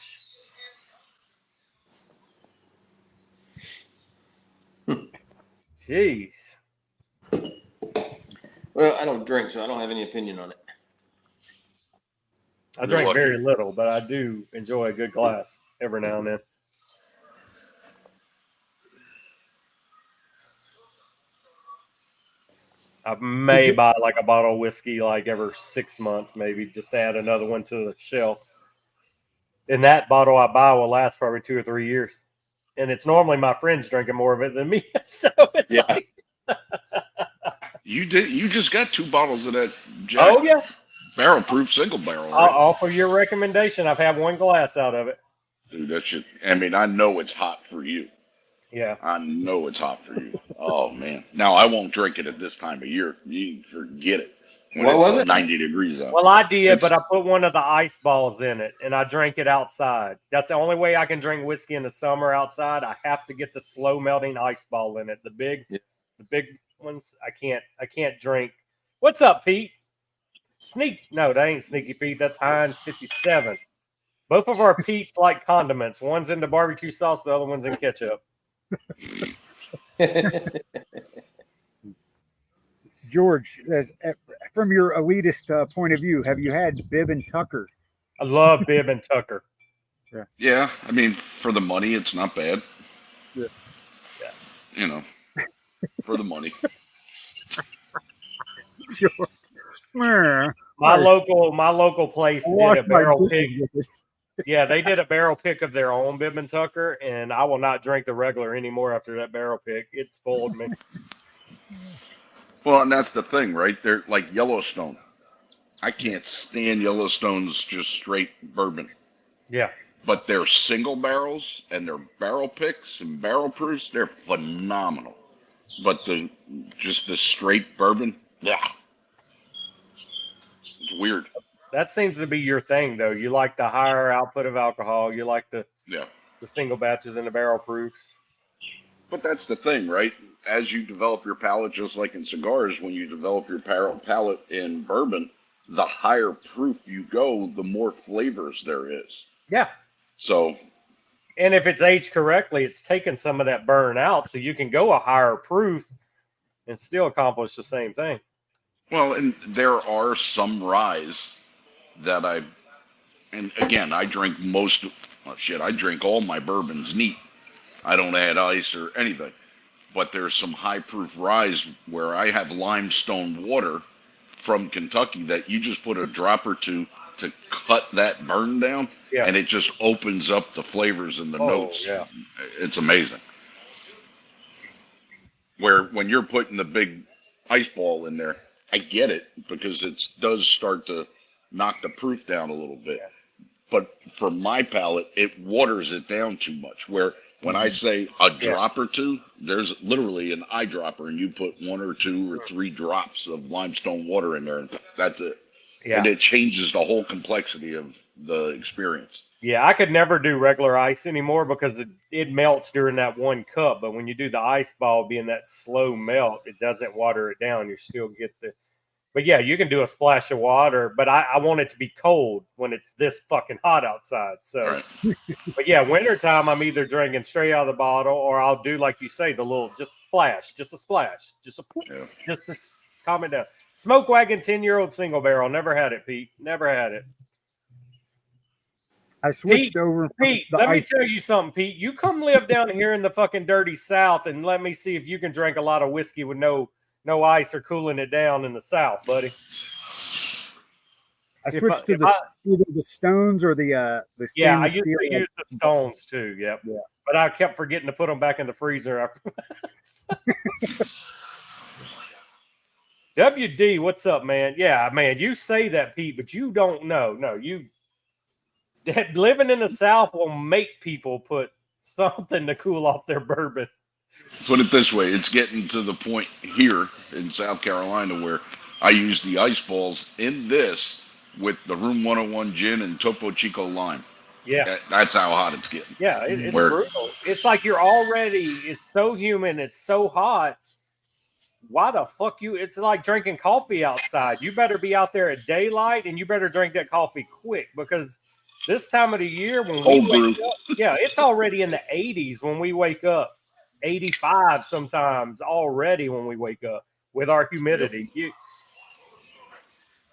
Jeez. Well, I don't drink, so I don't have any opinion on it. I drink very little, but I do enjoy a good glass every now and then. I may buy like a bottle of whiskey like every 6 months, maybe just to add another one to the shelf. And that bottle I buy will last probably 2 or 3 years. And it's normally my friends drinking more of it than me. So it's like You just got 2 bottles of that Jack. Oh yeah. Barrel proof single barrel. Right? I'll offer your recommendation. I've had 1 glass out of it. Dude, that shit. I mean, I know it's hot for you. Yeah. I know it's hot for you. Oh man. Now I won't drink it at this time of year. You forget it. What was it? 90 degrees out. Well, I did, but I put one of the ice balls in it, and I drank it outside. That's the only way I can drink whiskey in the summer outside. I have to get the slow melting ice ball in it. The big ones, I can't drink. What's up, Pete? No, that ain't Sneaky Pete. That's Heinz 57. Both of our Pete's like condiments. One's into barbecue sauce, the other one's in ketchup. George, from your elitist point of view, have you had Bibb and Tucker? I love Bibb and Tucker. Yeah, I mean, for the money, it's not bad. Yeah. You know, for the money. My local place did a barrel pick. Yeah, they did a barrel pick of their own Bibb and Tucker, and I will not drink the regular anymore after that barrel pick. It spoiled me. Well, and that's the thing, right? They're like Yellowstone. I can't stand Yellowstone's just straight bourbon. Yeah. But their single barrels and their barrel picks and barrel proofs, they're phenomenal. But the straight bourbon, yeah. It's weird. That seems to be your thing, though. You like the higher output of alcohol. You like the single batches and the barrel proofs. But that's the thing, right? As you develop your palate, just like in cigars, when you develop your palate in bourbon, the higher proof you go, the more flavors there is. Yeah. So. And if it's aged correctly, it's taken some of that burn out, so you can go a higher proof and still accomplish the same thing. Well, and there are some ryes that and again, I drink I drink all my bourbons neat. I don't add ice or anything. but there's some high proof ryes where I have limestone water from Kentucky that you just put a drop or two to cut that burn down, Yeah. and it just opens up the flavors and the notes. Yeah. It's amazing. Where when you're putting the big ice ball in there, I get it because it does start to knock the proof down a little bit. But for my palate, it waters it down too much. Where when I say a drop or two, there's literally an eyedropper, and you put 1 or 2 or 3 drops of limestone water in there, and that's it. Yeah. And it changes the whole complexity of the experience. Yeah, I could never do regular ice anymore because it melts during that one cup. But when you do the ice ball being that slow melt, it doesn't water it down. You still get the. But yeah, you can do a splash of water, but I want it to be cold when it's this fucking hot outside. So, Right. But yeah, wintertime, I'm either drinking straight out of the bottle or I'll do, like you say, the little, just a splash, just to calm it down. Smoke Wagon 10-year-old single barrel. Never had it, Pete. Never had it. I switched over. Pete, let me tell you something, Pete. You come live down here in the fucking dirty South and let me see if you can drink a lot of whiskey with no ice or cooling it down in the South, buddy. I switched to either the Stones or the stainless I used steel. to use the Stones too, yep. Yeah. But I kept forgetting to put them back in the freezer after. WD, what's up, man? Yeah, man, you say that, Pete, but you don't know. No, living in the South will make people put something to cool off their bourbon. Put it this way, it's getting to the point here in South Carolina where I use the ice balls in this with the Room 101 gin and Topo Chico lime. Yeah. That's how hot it's getting. Yeah, it's brutal. It's like it's so humid, it's so hot. Why the fuck it's like drinking coffee outside. You better be out there at daylight and you better drink that coffee quick because this time of the year when we wake up, it's already in the 80s when we wake up. 85 sometimes already when we wake up with our humidity.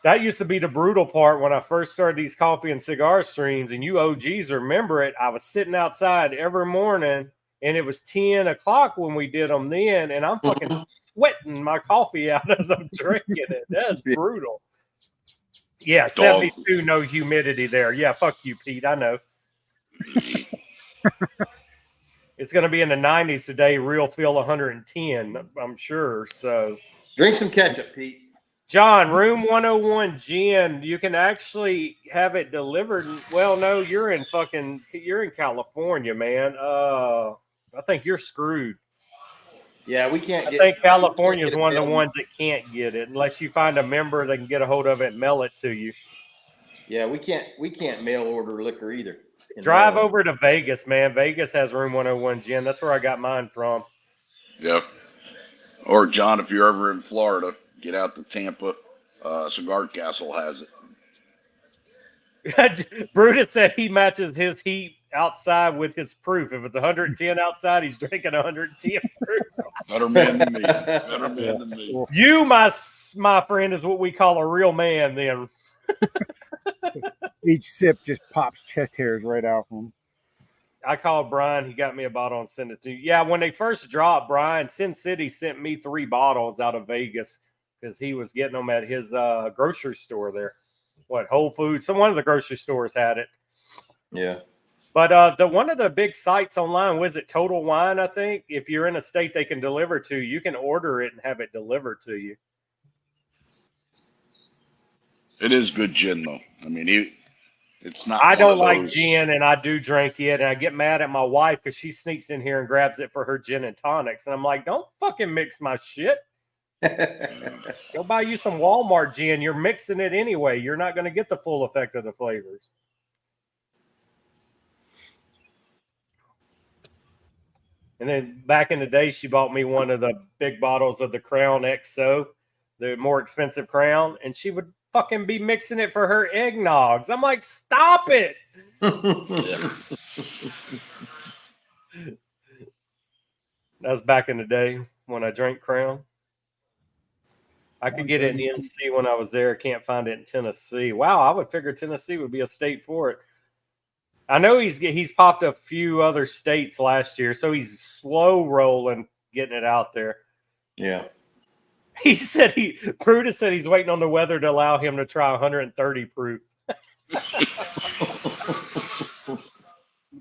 That used to be the brutal part when I first started these coffee and cigar streams, and you OGs remember it. I was sitting outside every morning, and it was 10 o'clock when we did them then, and I'm fucking sweating my coffee out as I'm drinking it. That's brutal. Yeah, 72, no humidity there. Yeah, fuck you, Pete. I know. It's going to be in the 90s today. Real feel 110, I'm sure. So drink some ketchup, Pete. John, Room 101 gin. You can actually have it delivered. Well, no, you're in California, man. I think you're screwed. Yeah, we can't. I think California is one of the ones that can't get it unless you find a member that can get a hold of it and mail it to you. Yeah, we can't mail order liquor either. Drive over to Vegas, man. Vegas has Room 101 gin. That's where I got mine from. Yeah. Or John, if you're ever in Florida, get out to Tampa. Cigar Castle has it. Brutus said he matches his heat outside with his proof. If it's 110 outside, he's drinking 110 proof. Better man than me. Better man than me. You, my friend, is what we call a real man then. Each sip just pops chest hairs right out from him. I called Brian. He got me a bottle and sent it to you. Yeah, when they first dropped, Brian, Sin City sent me 3 bottles out of Vegas because he was getting them at his grocery store there. Whole Foods? One of the grocery stores had it. Yeah. But one of the big sites online, was it Total Wine, I think? If you're in a state they can deliver to, you can order it and have it delivered to you. It is good gin, though. I mean, it's not. I don't like gin, and I do drink it, and I get mad at my wife because she sneaks in here and grabs it for her gin and tonics, and I'm like, don't fucking mix my shit. Go buy you some Walmart gin. You're mixing it anyway. You're not going to get the full effect of the flavors. And then back in the day, she bought me one of the big bottles of the Crown XO, the more expensive Crown, and she would fucking be mixing it for her eggnogs. I'm like, stop it. That was back in the day when I drank Crown. I could get it in NC when I was there. Can't find it in Tennessee. Wow, I would figure Tennessee would be a state for it. I know he's popped a few other states last year, so he's slow rolling, getting it out there. Yeah. Brutus said he's waiting on the weather to allow him to try 130 proof.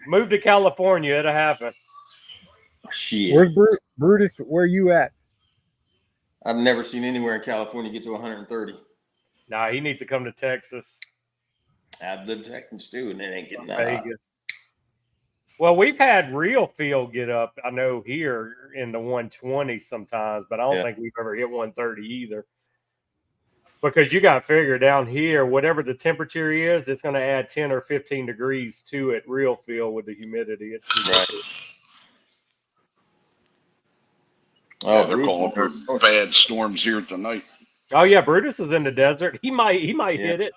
Move to California, it'll happen. Shit. Where's Brutus? Where you at? I've never seen anywhere in California get to 130. Nah, he needs to come to Texas. I've lived in Texas too, and it ain't getting that hot. Vegas. Well, we've had real field get up, I know, here in the 120s sometimes, but I don't think we've ever hit 130 either. Because you got to figure down here, whatever the temperature is, it's going to add 10 or 15 degrees to it, real field with the humidity. It's right. Oh, they're calling for bad storms here tonight. Oh yeah, Brutus is in the desert. He might hit it.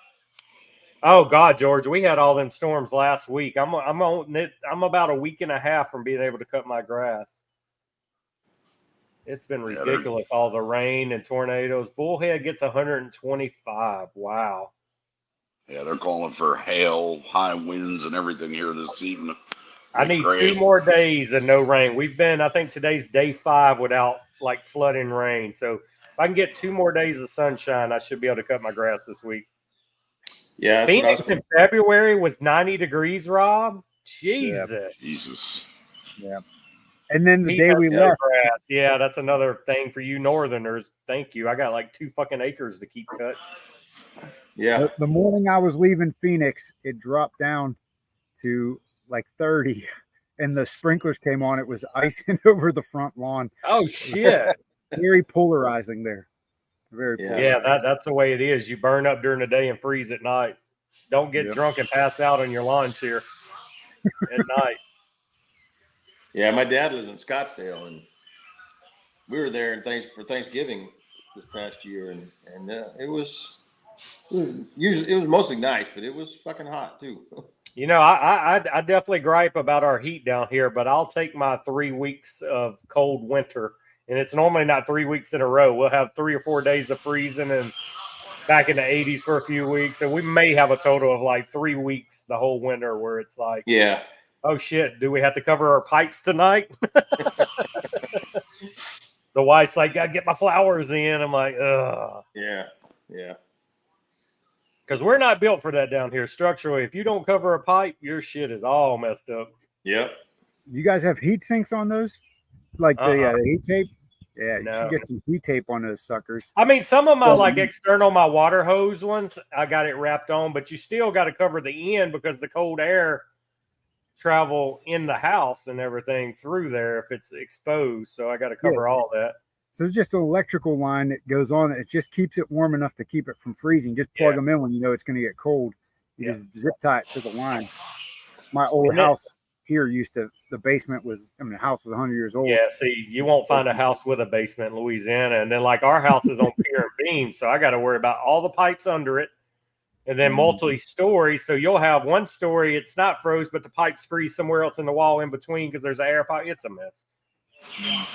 Oh God, George, we had all them storms last week. I'm about a week and a half from being able to cut my grass. It's been ridiculous. All the rain and tornadoes. Bullhead gets 125. Wow. Yeah, they're calling for hail, high winds, and everything here this evening. I need 2 more days of no rain. I think today's day 5 without like flooding rain. So if I can get 2 more days of sunshine, I should be able to cut my grass this week. Yeah. Phoenix in February was 90 degrees, Rob. Jesus. Yeah. Jesus. Yeah. And then the day we left. Yeah, that's another thing for you Northerners. Thank you. I got like 2 fucking acres to keep cut. Yeah. The morning I was leaving Phoenix, it dropped down to like 30, and the sprinklers came on. It was icing over the front lawn. Oh shit! Very polarizing there. Very polarizing. Yeah. That's the way it is. You burn up during the day and freeze at night. Don't get drunk and pass out on your lawn chair at night. Yeah, my dad lives in Scottsdale, and we were there for Thanksgiving this past year, and it was mostly nice, but it was fucking hot too. You know, I definitely gripe about our heat down here, but I'll take my 3 weeks of cold winter, and it's normally not 3 weeks in a row. We'll have 3 or 4 days of freezing and back in the 80s for a few weeks, and we may have a total of like 3 weeks the whole winter where it's like, oh shit, do we have to cover our pipes tonight? The wife's like, gotta get my flowers in. I'm like, ugh. Yeah. Because we're not built for that down here structurally. If you don't cover a pipe, your shit is all messed up. Yep. You guys have heat sinks on those? Like the heat tape? Yeah, No. you should get some heat tape on those suckers. I mean, some of my like external, my water hose ones, I got it wrapped on, but you still got to cover the end because the cold air travel in the house and everything through there if it's exposed. So I got to cover all that. So it's just an electrical line that goes on. It just keeps it warm enough to keep it from freezing. Just plug them in when you know it's going to get cold. You just zip tie it to the line. My old house here the basement was, the house was 100 years old. Yeah, see, you won't find a house with a basement in Louisiana. And then like our house is on pier and beam. So I got to worry about all the pipes under it. And then multi-story. So you'll have one story, it's not froze, but the pipes freeze somewhere else in the wall in between because there's an air pipe. It's a mess.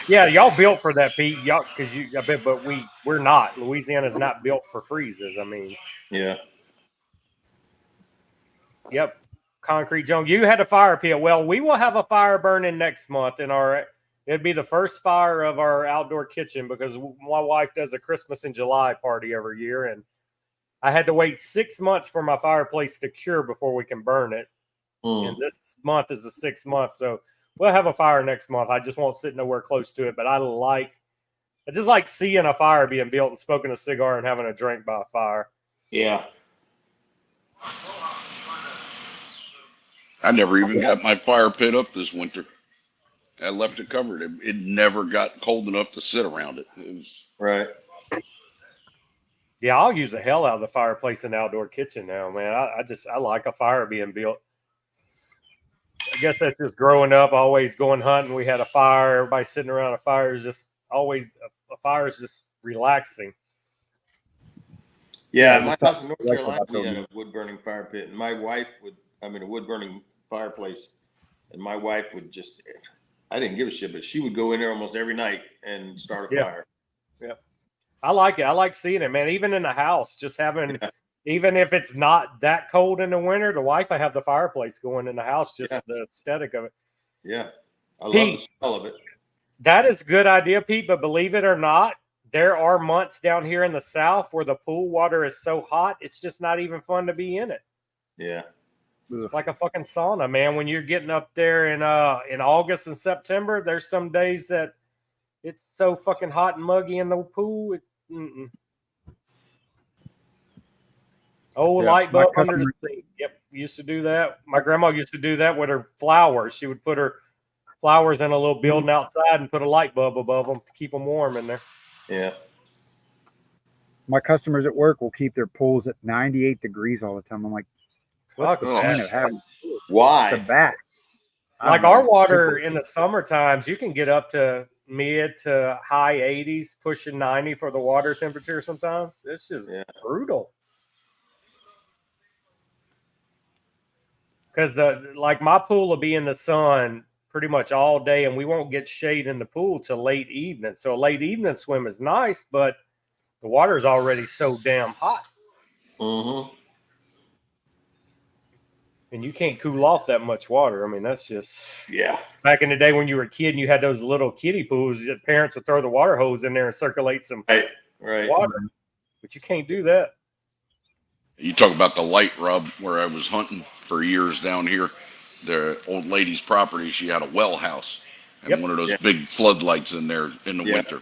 Yeah, y'all built for that, Pete. Y'all, but we're not. Louisiana's not built for freezes. I mean, Yep, concrete jungle. You had a fire pit. Well, we will have a fire burning next month in it'd be the first fire of our outdoor kitchen because my wife does a Christmas in July party every year, and I had to wait 6 months for my fireplace to cure before we can burn it. And this month is the 6th month, so we'll have a fire next month. I just won't sit nowhere close to it, but I just like seeing a fire being built and smoking a cigar and having a drink by a fire. Yeah. I never even got my fire pit up this winter. I left it covered. It never got cold enough to sit around it. It was right. Yeah, I'll use the hell out of the fireplace in the outdoor kitchen now, man. I like a fire being built. I guess that's just growing up, always going hunting. We had a fire. Everybody sitting around a fire is just always a fire is just relaxing. Yeah, my house in North Carolina, we had a wood burning fire pit, and a wood burning fireplace, and my wife would just, I didn't give a shit, but she would go in there almost every night and start a fire. Yeah. I like it. I like seeing it, man. Even in the house, just having, even if it's not that cold in the winter, the wife, I have the fireplace going in the house, just the aesthetic of it. Yeah. I love the smell of it. That is a good idea, Pete, but believe it or not, there are months down here in the South where the pool water is so hot, it's just not even fun to be in it. Yeah. It's like a fucking sauna, man. When you're getting up there in August and September, there's some days that it's so fucking hot and muggy in the pool. Light bulb under the sink. Yep, used to do that. My grandma used to do that with her flowers. She would put her flowers in a little building outside and put a light bulb above them to keep them warm in there. Yeah. My customers at work will keep their pools at 98 degrees all the time. I'm like, what's the point of having why? It's a bat. Like our water in the summer times, you can get up to mid to high 80s, pushing 90 for the water temperature sometimes. It's just brutal. Because my pool will be in the sun pretty much all day, and we won't get shade in the pool till late evening. So a late evening swim is nice, but the water is already so damn hot. Mm-hmm. And you can't cool off that much water. I mean, that's just back in the day when you were a kid and you had those little kiddie pools, your parents would throw the water hose in there and circulate some water. But you can't do that. You talk about the light rub where I was hunting for years down here. The old lady's property, she had a well house and one of those big floodlights in there in the winter.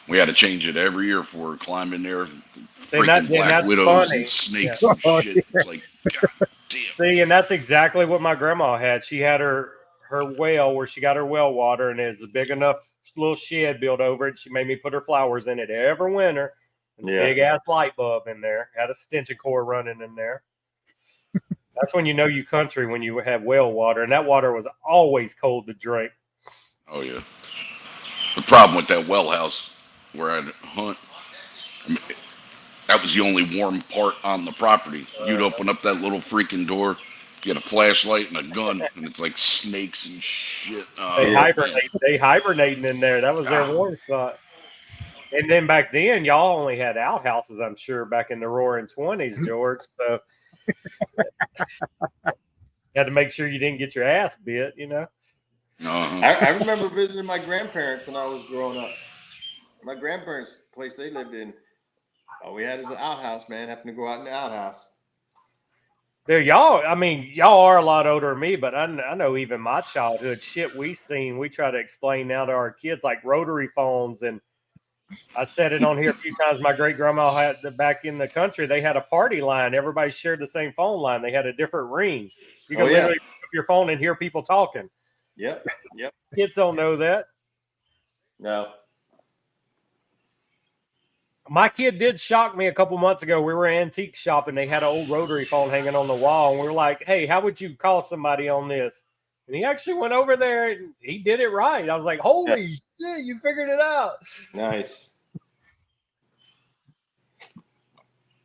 We had to change it every year for her climbing there. Freaking black widows and snakes and shit. It's like, God damn. See, and that's exactly what my grandma had. She had her well where she got her well water, and it's a big enough little shed built over it. She made me put her flowers in it every winter. Big ass light bulb in there. Had a stench core running in there. That's when you know you country, when you have well water, and that water was always cold to drink. Oh yeah. The problem with that well house where I'd hunt, I mean, that was the only warm part on the property. You'd open up that little freaking door, get a flashlight and a gun, and it's like snakes and shit. They hibernating in there. That was their warm spot. And then back then, y'all only had outhouses, I'm sure, back in the roaring 20s, George. So you had to make sure you didn't get your ass bit, you know. I remember visiting my grandparents when I was growing up. My grandparents' place they lived in, all we had is an outhouse, man. Having to go out in the outhouse. There, y'all are a lot older than me, but I know even my childhood shit we seen. We try to explain now to our kids like rotary phones, and I said it on here a few times. My great grandma had back in the country. They had a party line. Everybody shared the same phone line. They had a different ring. You can literally pick up your phone and hear people talking. Yep. Kids don't know that. No. My kid did shock me a couple months ago. We were antique shopping. They had an old rotary phone hanging on the wall. And we were like, hey, how would you call somebody on this? And he actually went over there and he did it right. I was like, holy shit, you figured it out. Nice.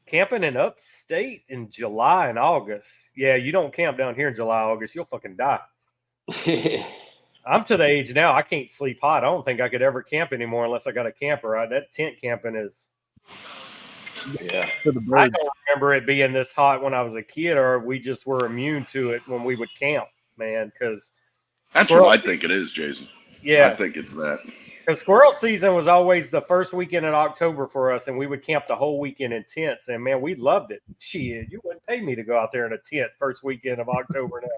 Camping in upstate in July and August. Yeah, you don't camp down here in July, August. You'll fucking die. I'm to the age now, I can't sleep hot. I don't think I could ever camp anymore unless I got a camper. That tent camping is... For the birds. I don't remember it being this hot when I was a kid, or we just were immune to it when we would camp, man, because... That's what I think it is, Jason. Yeah. I think it's that. Because squirrel season was always the first weekend in October for us, and we would camp the whole weekend in tents, and, man, we loved it. Shit, you wouldn't pay me to go out there in a tent first weekend of October now.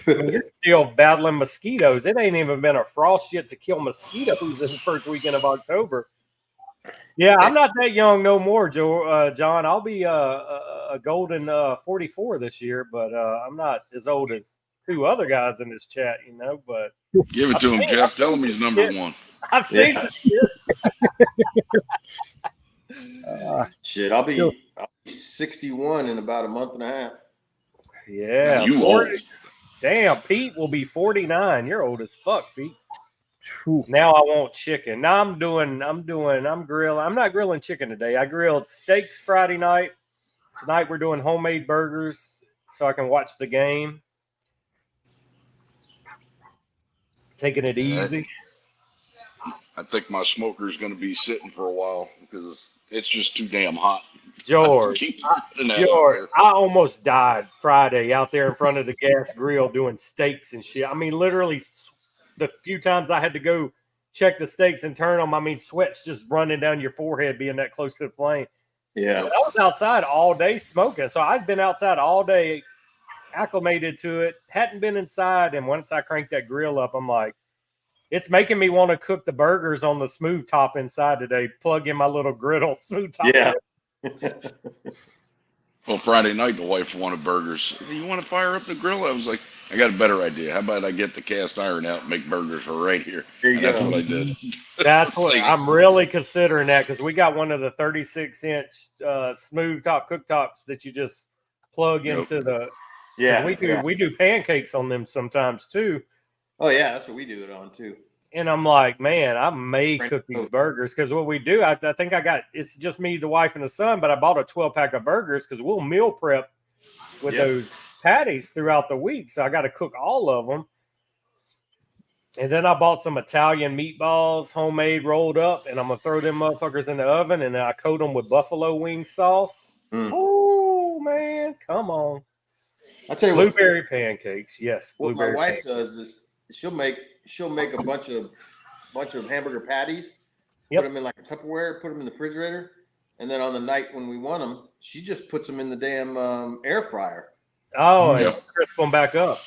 You're still battling mosquitoes. It ain't even been a frost yet to kill mosquitoes in the first weekend of October. Yeah, I'm not that young no more, John. I'll be a golden 44 this year, but I'm not as old as two other guys in this chat, you know. But give it to him, Jeff. Tell him he's number one. I've seen some shit. Shit, I'll be 61 in about a month and a half. Yeah, you old. Damn, Pete will be 49. You're old as fuck, Pete. Now I want chicken. Now I'm grilling. I'm not grilling chicken today. I grilled steaks Friday night. Tonight we're doing homemade burgers so I can watch the game. Taking it easy. I think my smoker's going to be sitting for a while because it's just too damn hot. George, I almost died Friday out there in front of the gas grill doing steaks and shit. I mean, literally the few times I had to go check the steaks and turn them, I mean, sweat's just running down your forehead being that close to the flame. Yeah. But I was outside all day smoking. So I'd been outside all day, acclimated to it, hadn't been inside. And once I cranked that grill up, I'm like, it's making me want to cook the burgers on the smooth top inside today. Plug in my little griddle smooth top. Yeah. Well, Friday night, the wife wanted burgers. You want to fire up the grill? I was like, I got a better idea. How about I get the cast iron out and make burgers for right here? There you And that's go. what I did. That's what I'm really considering that, because we got one of the 36-inch smooth top cooktops that you just plug into the. Yeah. We do pancakes on them sometimes too. Oh yeah, that's what we do it on too. And I'm like, man, I may cook these burgers, because what we do, I think it's just me, the wife, and the son, but I bought a 12-pack of burgers because we'll meal prep with those patties throughout the week. So I got to cook all of them. And then I bought some Italian meatballs, homemade, rolled up, and I'm going to throw them motherfuckers in the oven, and then I coat them with buffalo wing sauce. Oh, man, come on. I'll tell you blueberry pancakes, yes. What my wife pancakes. does is she'll make a bunch of hamburger patties, Yep. put them in like a Tupperware, put them in the refrigerator, and then on the night when we want them, she just puts them in the damn air fryer. Oh, and crisp them back up.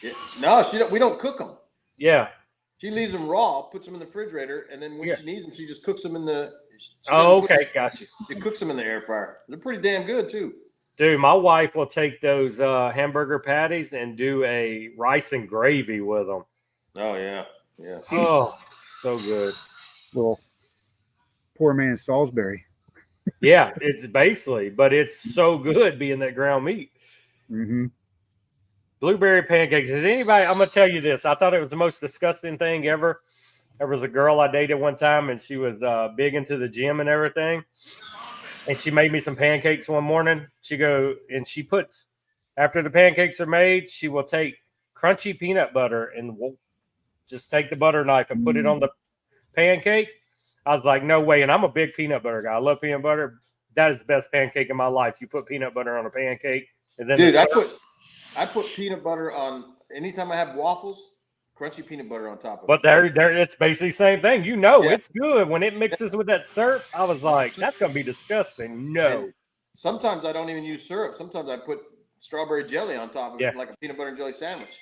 Yeah. No, we don't cook them. Yeah. She leaves them raw, puts them in the refrigerator, and then when she needs them, she just cooks them in the. Got you. She cooks them in the air fryer. They're pretty damn good too. Dude, my wife will take those hamburger patties and do a rice and gravy with them. Oh yeah, yeah. Oh, so good. Well, poor man Salisbury. Yeah, it's basically, but it's so good being that ground meat. Mm-hmm. Blueberry pancakes. Is anybody? I'm gonna tell you this. I thought it was the most disgusting thing ever. There was a girl I dated one time, and she was big into the gym and everything. And she made me some pancakes one morning. She puts, after the pancakes are made, she will take crunchy peanut butter and we'll just take the butter knife and put it on the pancake. I was like, no way. And I'm a big peanut butter guy. I love peanut butter. That is the best pancake in my life. You put peanut butter on a pancake. And then dude, I put peanut butter on anytime I have waffles. Crunchy peanut butter on top of it. But there, it's basically the same thing. It's good. When it mixes with that syrup, I was like, that's going to be disgusting. No. And sometimes I don't even use syrup. Sometimes I put strawberry jelly on top of it, like a peanut butter and jelly sandwich.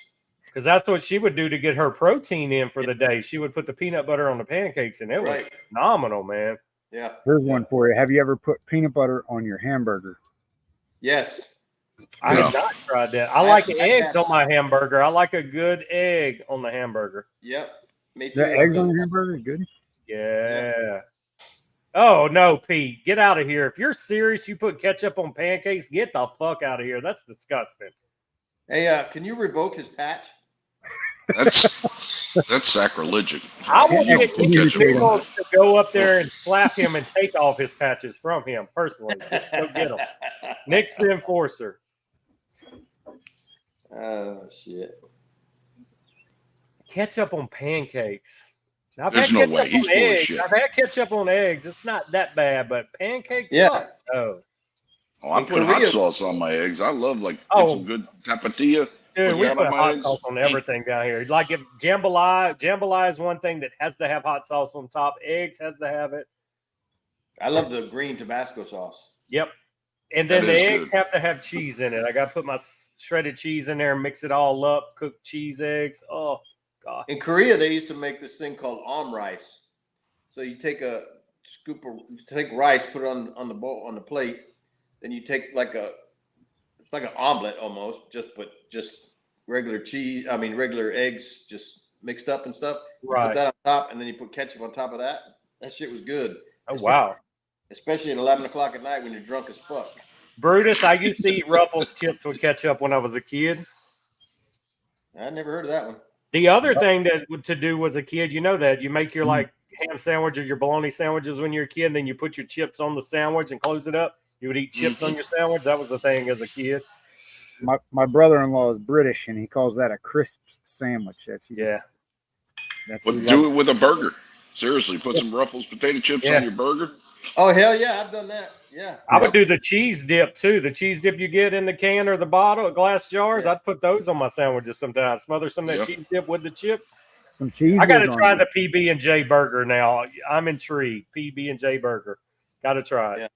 Because that's what she would do to get her protein in for the day. She would put the peanut butter on the pancakes, and it was phenomenal, man. Yeah. Here's one for you. Have you ever put peanut butter on your hamburger? Yes. I have not tried that. I like eggs on my hamburger. I like a good egg on the hamburger. Yep. Me too. The eggs on your hamburger? Good. Yeah. Oh, no, Pete. Get out of here. If you're serious, you put ketchup on pancakes, get the fuck out of here. That's disgusting. Hey, can you revoke his patch? That's sacrilegious. I want people to go up there and slap him and take off his patches from him personally. Just go get him. Nick's the enforcer. Oh shit! Ketchup on pancakes. There's no way. He's full of shit. I've had ketchup on eggs. It's not that bad, but pancakes. Yeah. Oh, I put hot sauce on my eggs. I love get some good tapatilla. Dude, we put hot sauce on everything down here. Like if jambalaya is one thing that has to have hot sauce on top. Eggs has to have it. I love the green Tabasco sauce. Yep. And then the eggs have to have cheese in it. I got to put my shredded cheese in there and mix it all up. Cook cheese eggs. Oh, God. In Korea, they used to make this thing called rice. So you take a scoop of rice, put it on the bowl on the plate. Then you take it's like an omelet almost, just regular cheese. I mean, regular eggs, just mixed up and stuff. Right. Put that on top, and then you put ketchup on top of that. That shit was good. Oh, wow. Especially at 11 o'clock at night when you're drunk as fuck. Brutus, I used to eat Ruffles chips with ketchup when I was a kid. I never heard of that one. The other thing to do as a kid, you know that you make your like ham sandwich or your bologna sandwiches when you're a kid, and then you put your chips on the sandwich and close it up. You would eat chips on your sandwich. That was the thing as a kid. My brother-in-law is British, and he calls that a crisp sandwich. Do it with a burger. Seriously, put some Ruffles potato chips on your burger. Oh, hell yeah, I've done that. Yeah. I would do the cheese dip, too. The cheese dip you get in the can or the bottle, glass jars, I'd put those on my sandwiches sometimes. Smother some of that cheese dip with the chip. some cheese. I got to try the PB&J burger now. I'm intrigued. PB&J burger. Got to try it. Yeah.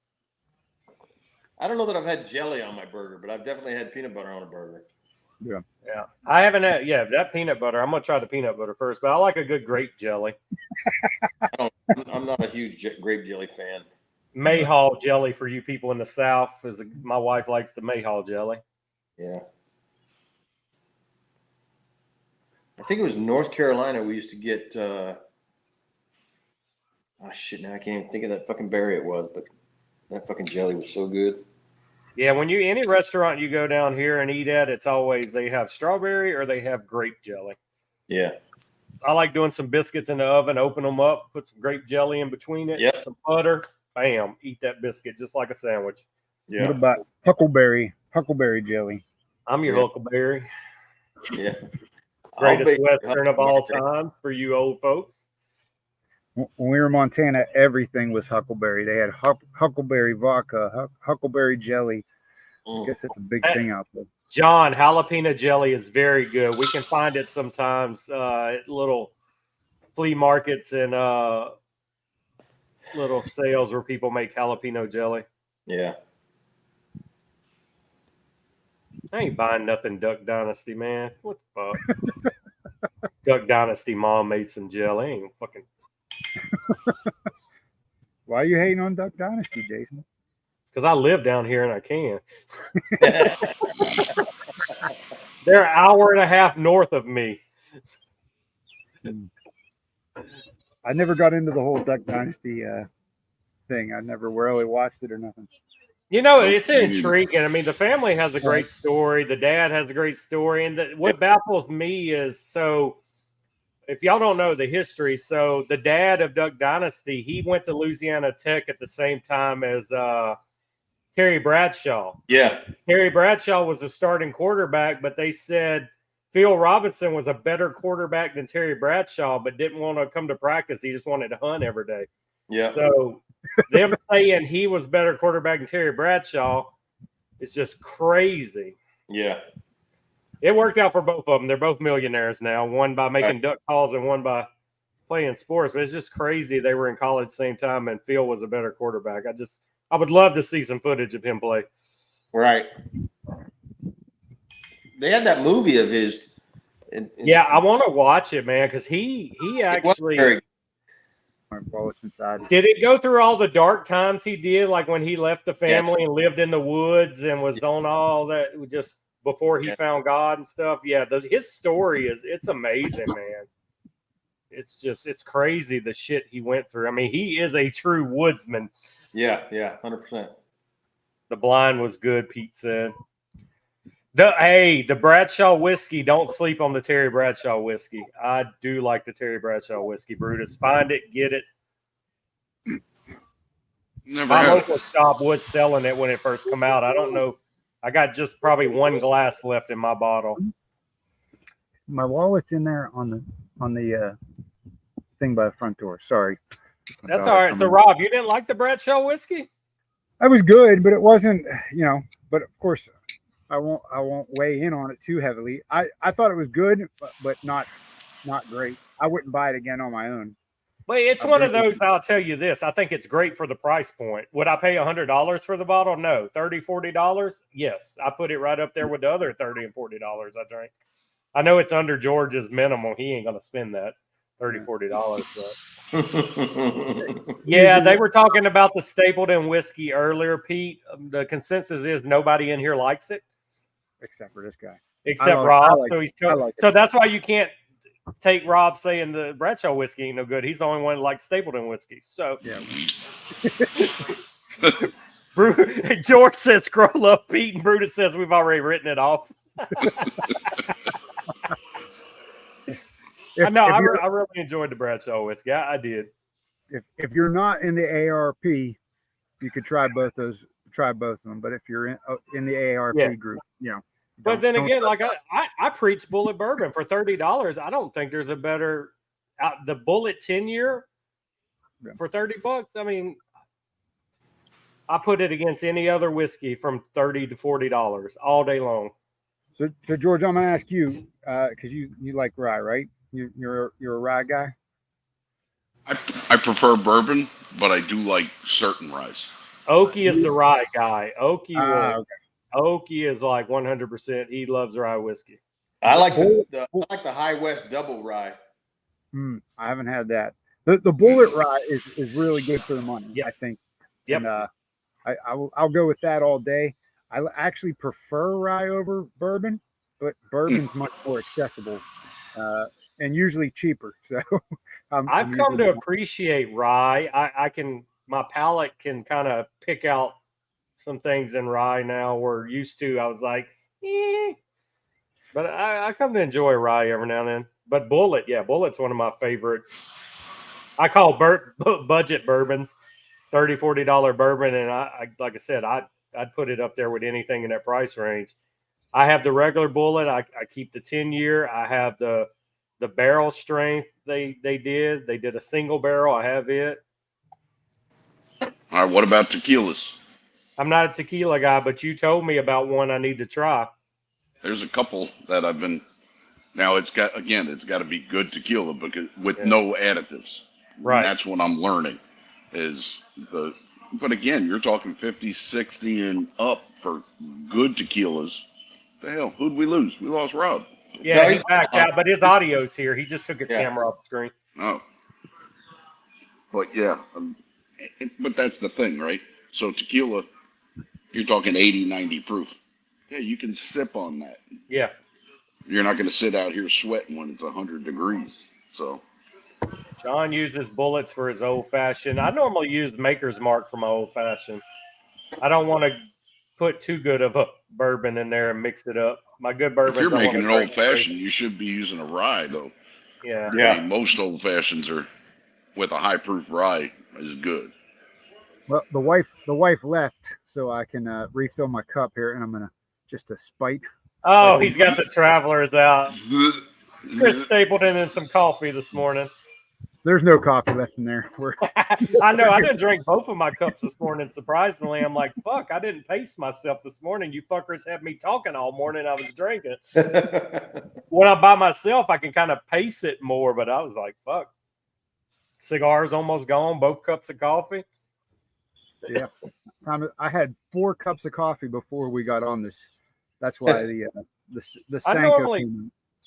I don't know that I've had jelly on my burger, but I've definitely had peanut butter on a burger. Yeah. Yeah. I haven't had, that peanut butter. I'm going to try the peanut butter first, but I like a good grape jelly. I'm not a huge grape jelly fan. Mayhaw jelly for you people in the South. My wife likes the Mayhaw jelly. Yeah. I think it was North Carolina we used to get now I can't even think of that fucking berry it was, but that fucking jelly was so good. Yeah, when any restaurant you go down here and eat at, it's always they have strawberry or they have grape jelly. Yeah. I like doing some biscuits in the oven, open them up, put some grape jelly in between it, some butter, bam, eat that biscuit just like a sandwich. Yeah. What about huckleberry jelly? I'm your huckleberry. Yeah. Greatest Western of all time for you old folks. When we were in Montana, everything was huckleberry. They had huckleberry vodka, huckleberry jelly. I guess it's a big thing out there. John, jalapeno jelly is very good. We can find it sometimes at little flea markets and little sales where people make jalapeno jelly. Yeah. I ain't buying nothing Duck Dynasty, man. What the fuck? Duck Dynasty mom made some jelly. I ain't fucking. Why are you hating on Duck Dynasty, Jason? Because I live down here and I can. They're an hour and a half north of me. I never got into the whole Duck Dynasty thing. I never really watched it or nothing. You know, it's intriguing. I mean, the family has a great story. The dad has a great story. And what baffles me is, so if y'all don't know the history, so the dad of Duck Dynasty, he went to Louisiana Tech at the same time as Terry Bradshaw. Yeah. Terry Bradshaw was a starting quarterback, but they said Phil Robinson was a better quarterback than Terry Bradshaw, but didn't want to come to practice. He just wanted to hunt every day. Yeah. So them saying he was better quarterback than Terry Bradshaw is just crazy. Yeah. It worked out for both of them. They're both millionaires now, one by making duck calls and one by playing sports. But it's just crazy they were in college at the same time and Phil was a better quarterback. I would love to see some footage of him play. Right. They had that movie of his. Yeah, I want to watch it, man, because he actually. Did it go through all the dark times he did, like when he left the family and lived in the woods and was on all that just before he found God and stuff? Yeah, his story it's amazing, man. It's crazy the shit he went through. I mean, he is a true woodsman. Yeah, 100%. The blind was good, Pete said. The Bradshaw whiskey, don't sleep on the Terry Bradshaw whiskey. I do like the Terry Bradshaw whiskey, Brutus. Find it, get it. My local shop was selling it when it first came out. I don't know. I got just probably one glass left in my bottle. My wallet's in there on the thing by the front door. Sorry. That's all right. So, Rob, you didn't like the Bradshaw whiskey? It was good, but it wasn't, but of course I won't weigh in on it too heavily. I thought it was good, but not great. I wouldn't buy it again on my own. But it's one of those, I'll tell you this. I think it's great for the price point. Would I pay $100 for the bottle? No. $30, $40? Yes. I put it right up there with the other $30 and $40 I drank. I know it's under George's minimum. He ain't going to spend that $30, $40. But yeah, they were talking about the Stapleton whiskey earlier, Pete. The consensus is nobody in here likes it. Except for this guy. Except Rob. So that's why you can't take Rob saying the Bradshaw whiskey ain't no good. He's the only one that likes Stapleton whiskey. So yeah. George says scroll up, Pete, and Brutus says we've already written it off. I really enjoyed the Bradshaw whiskey. I did. If you're not in the ARP, you could try both of them. But if you're in the ARP group, But then again, like I preach Bullet Bourbon for $30. I don't think there's a better the Bullet 10-year for $30. I mean, I put it against any other whiskey from $30 to $40 all day long. So George, I'm gonna ask you because you like rye, right? You're a rye guy. I prefer bourbon, but I do like certain ryes. Okie is the rye guy. Okay. Okie is like 100%. He loves rye whiskey. I like Bullet- the High West double rye. I haven't had that. The bullet rye is really good for the money. Yep. I think. Yep. And I'll go with that all day. I actually prefer rye over bourbon, but bourbon's much more accessible and usually cheaper. So I've come to appreciate rye. My palate can kind of pick out some things in rye now. Where used to, I was like, but I come to enjoy rye every now and then. But Bullet's one of my favorite. I call budget bourbons, $30, $40 bourbon, and I like I said, I'd put it up there with anything in that price range. I have the regular Bullet. I keep the 10-year. I have the barrel strength. They did a single barrel. I have it. All right, what about tequilas? I'm not a tequila guy, but you told me about one I need to try. There's a couple that I've been. Now it's got to be good tequila because with no additives. Right. And that's what I'm learning but again, you're talking 50, 60 and up for good tequilas. The hell, who'd we lose? We lost Rob. Yeah, no, he's back out, but his audio's here. He just took his camera off the screen. Oh. But yeah, but that's the thing, right? So tequila, you're talking 80, 90 proof. Yeah, you can sip on that. Yeah. You're not going to sit out here sweating when it's 100 degrees. So John uses Bullets for his old fashioned. I normally use Maker's Mark for my old fashioned. I don't want to put too good of a bourbon in there and mix it up. My good bourbon. If you're making an old fashioned, you should be using a rye though. Yeah. Yeah. I mean, most old fashions are with a high proof rye is good. Well, the wife left, so I can refill my cup here, and I'm gonna just a spite. Oh, he's got the travelers out. Chris Stapleton and some coffee this morning. There's no coffee left in there. I know. I didn't drink both of my cups this morning. Surprisingly, I'm like, fuck, I didn't pace myself this morning. You fuckers had me talking all morning. I was drinking. When I'm by myself, I can kind of pace it more, but I was like, fuck. Cigars almost gone. Both cups of coffee. Yeah. I had 4 cups of coffee before we got on this. That's why the Sanka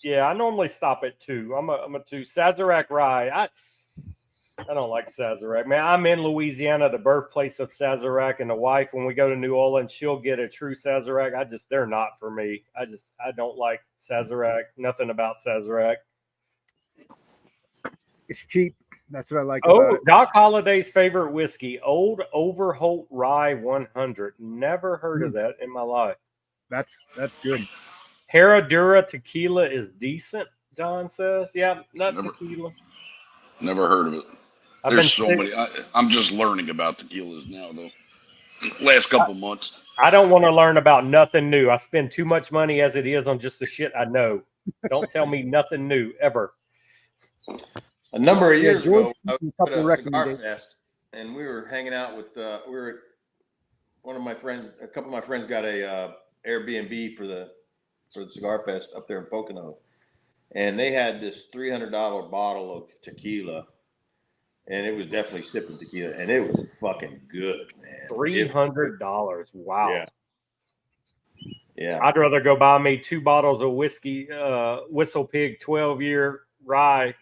I normally stop at 2. I'm a 2. Sazerac rye. I don't like Sazerac, man. I'm in Louisiana, the birthplace of Sazerac, and the wife, when we go to New Orleans, she'll get a true Sazerac. They're not for me. I don't like Sazerac. Nothing about Sazerac. It's cheap. That's what I like about it. Doc Holliday's favorite whiskey, Old Overholt Rye 100. Never heard of that in my life. That's good. Herradura tequila is decent, John says. Yeah, tequila. Never heard of it. There's so many. I'm just learning about tequilas now, though. Last couple months. I don't want to learn about nothing new. I spend too much money as it is on just the shit I know. Don't tell me nothing new ever. A number of years ago, I was at a Cigar Fest, and we were hanging out with one of my friends. A couple of my friends got a Airbnb for the Cigar Fest up there in Pocono, and they had this $300 bottle of tequila, and it was definitely sipping tequila, and it was fucking good, man. $300, wow. Yeah. I'd rather go buy me 2 bottles of whiskey, Whistle Pig 12-year rye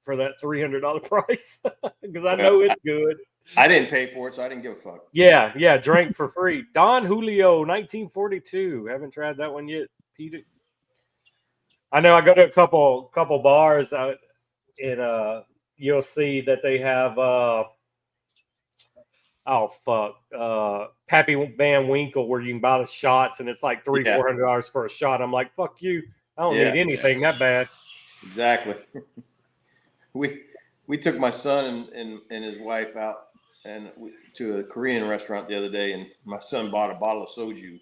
for that $300 price because I know it's good. I didn't pay for it, so I didn't give a fuck. Yeah, drank for free. Don Julio, 1942. Haven't tried that one yet, Peter. I know I go to a couple bars out in you'll see that they have Pappy Van Winkle where you can buy the shots and it's like $400 for a shot. I'm like, fuck you. I don't need anything that bad. Exactly. We took my son and his wife out to a Korean restaurant the other day, and my son bought a bottle of soju.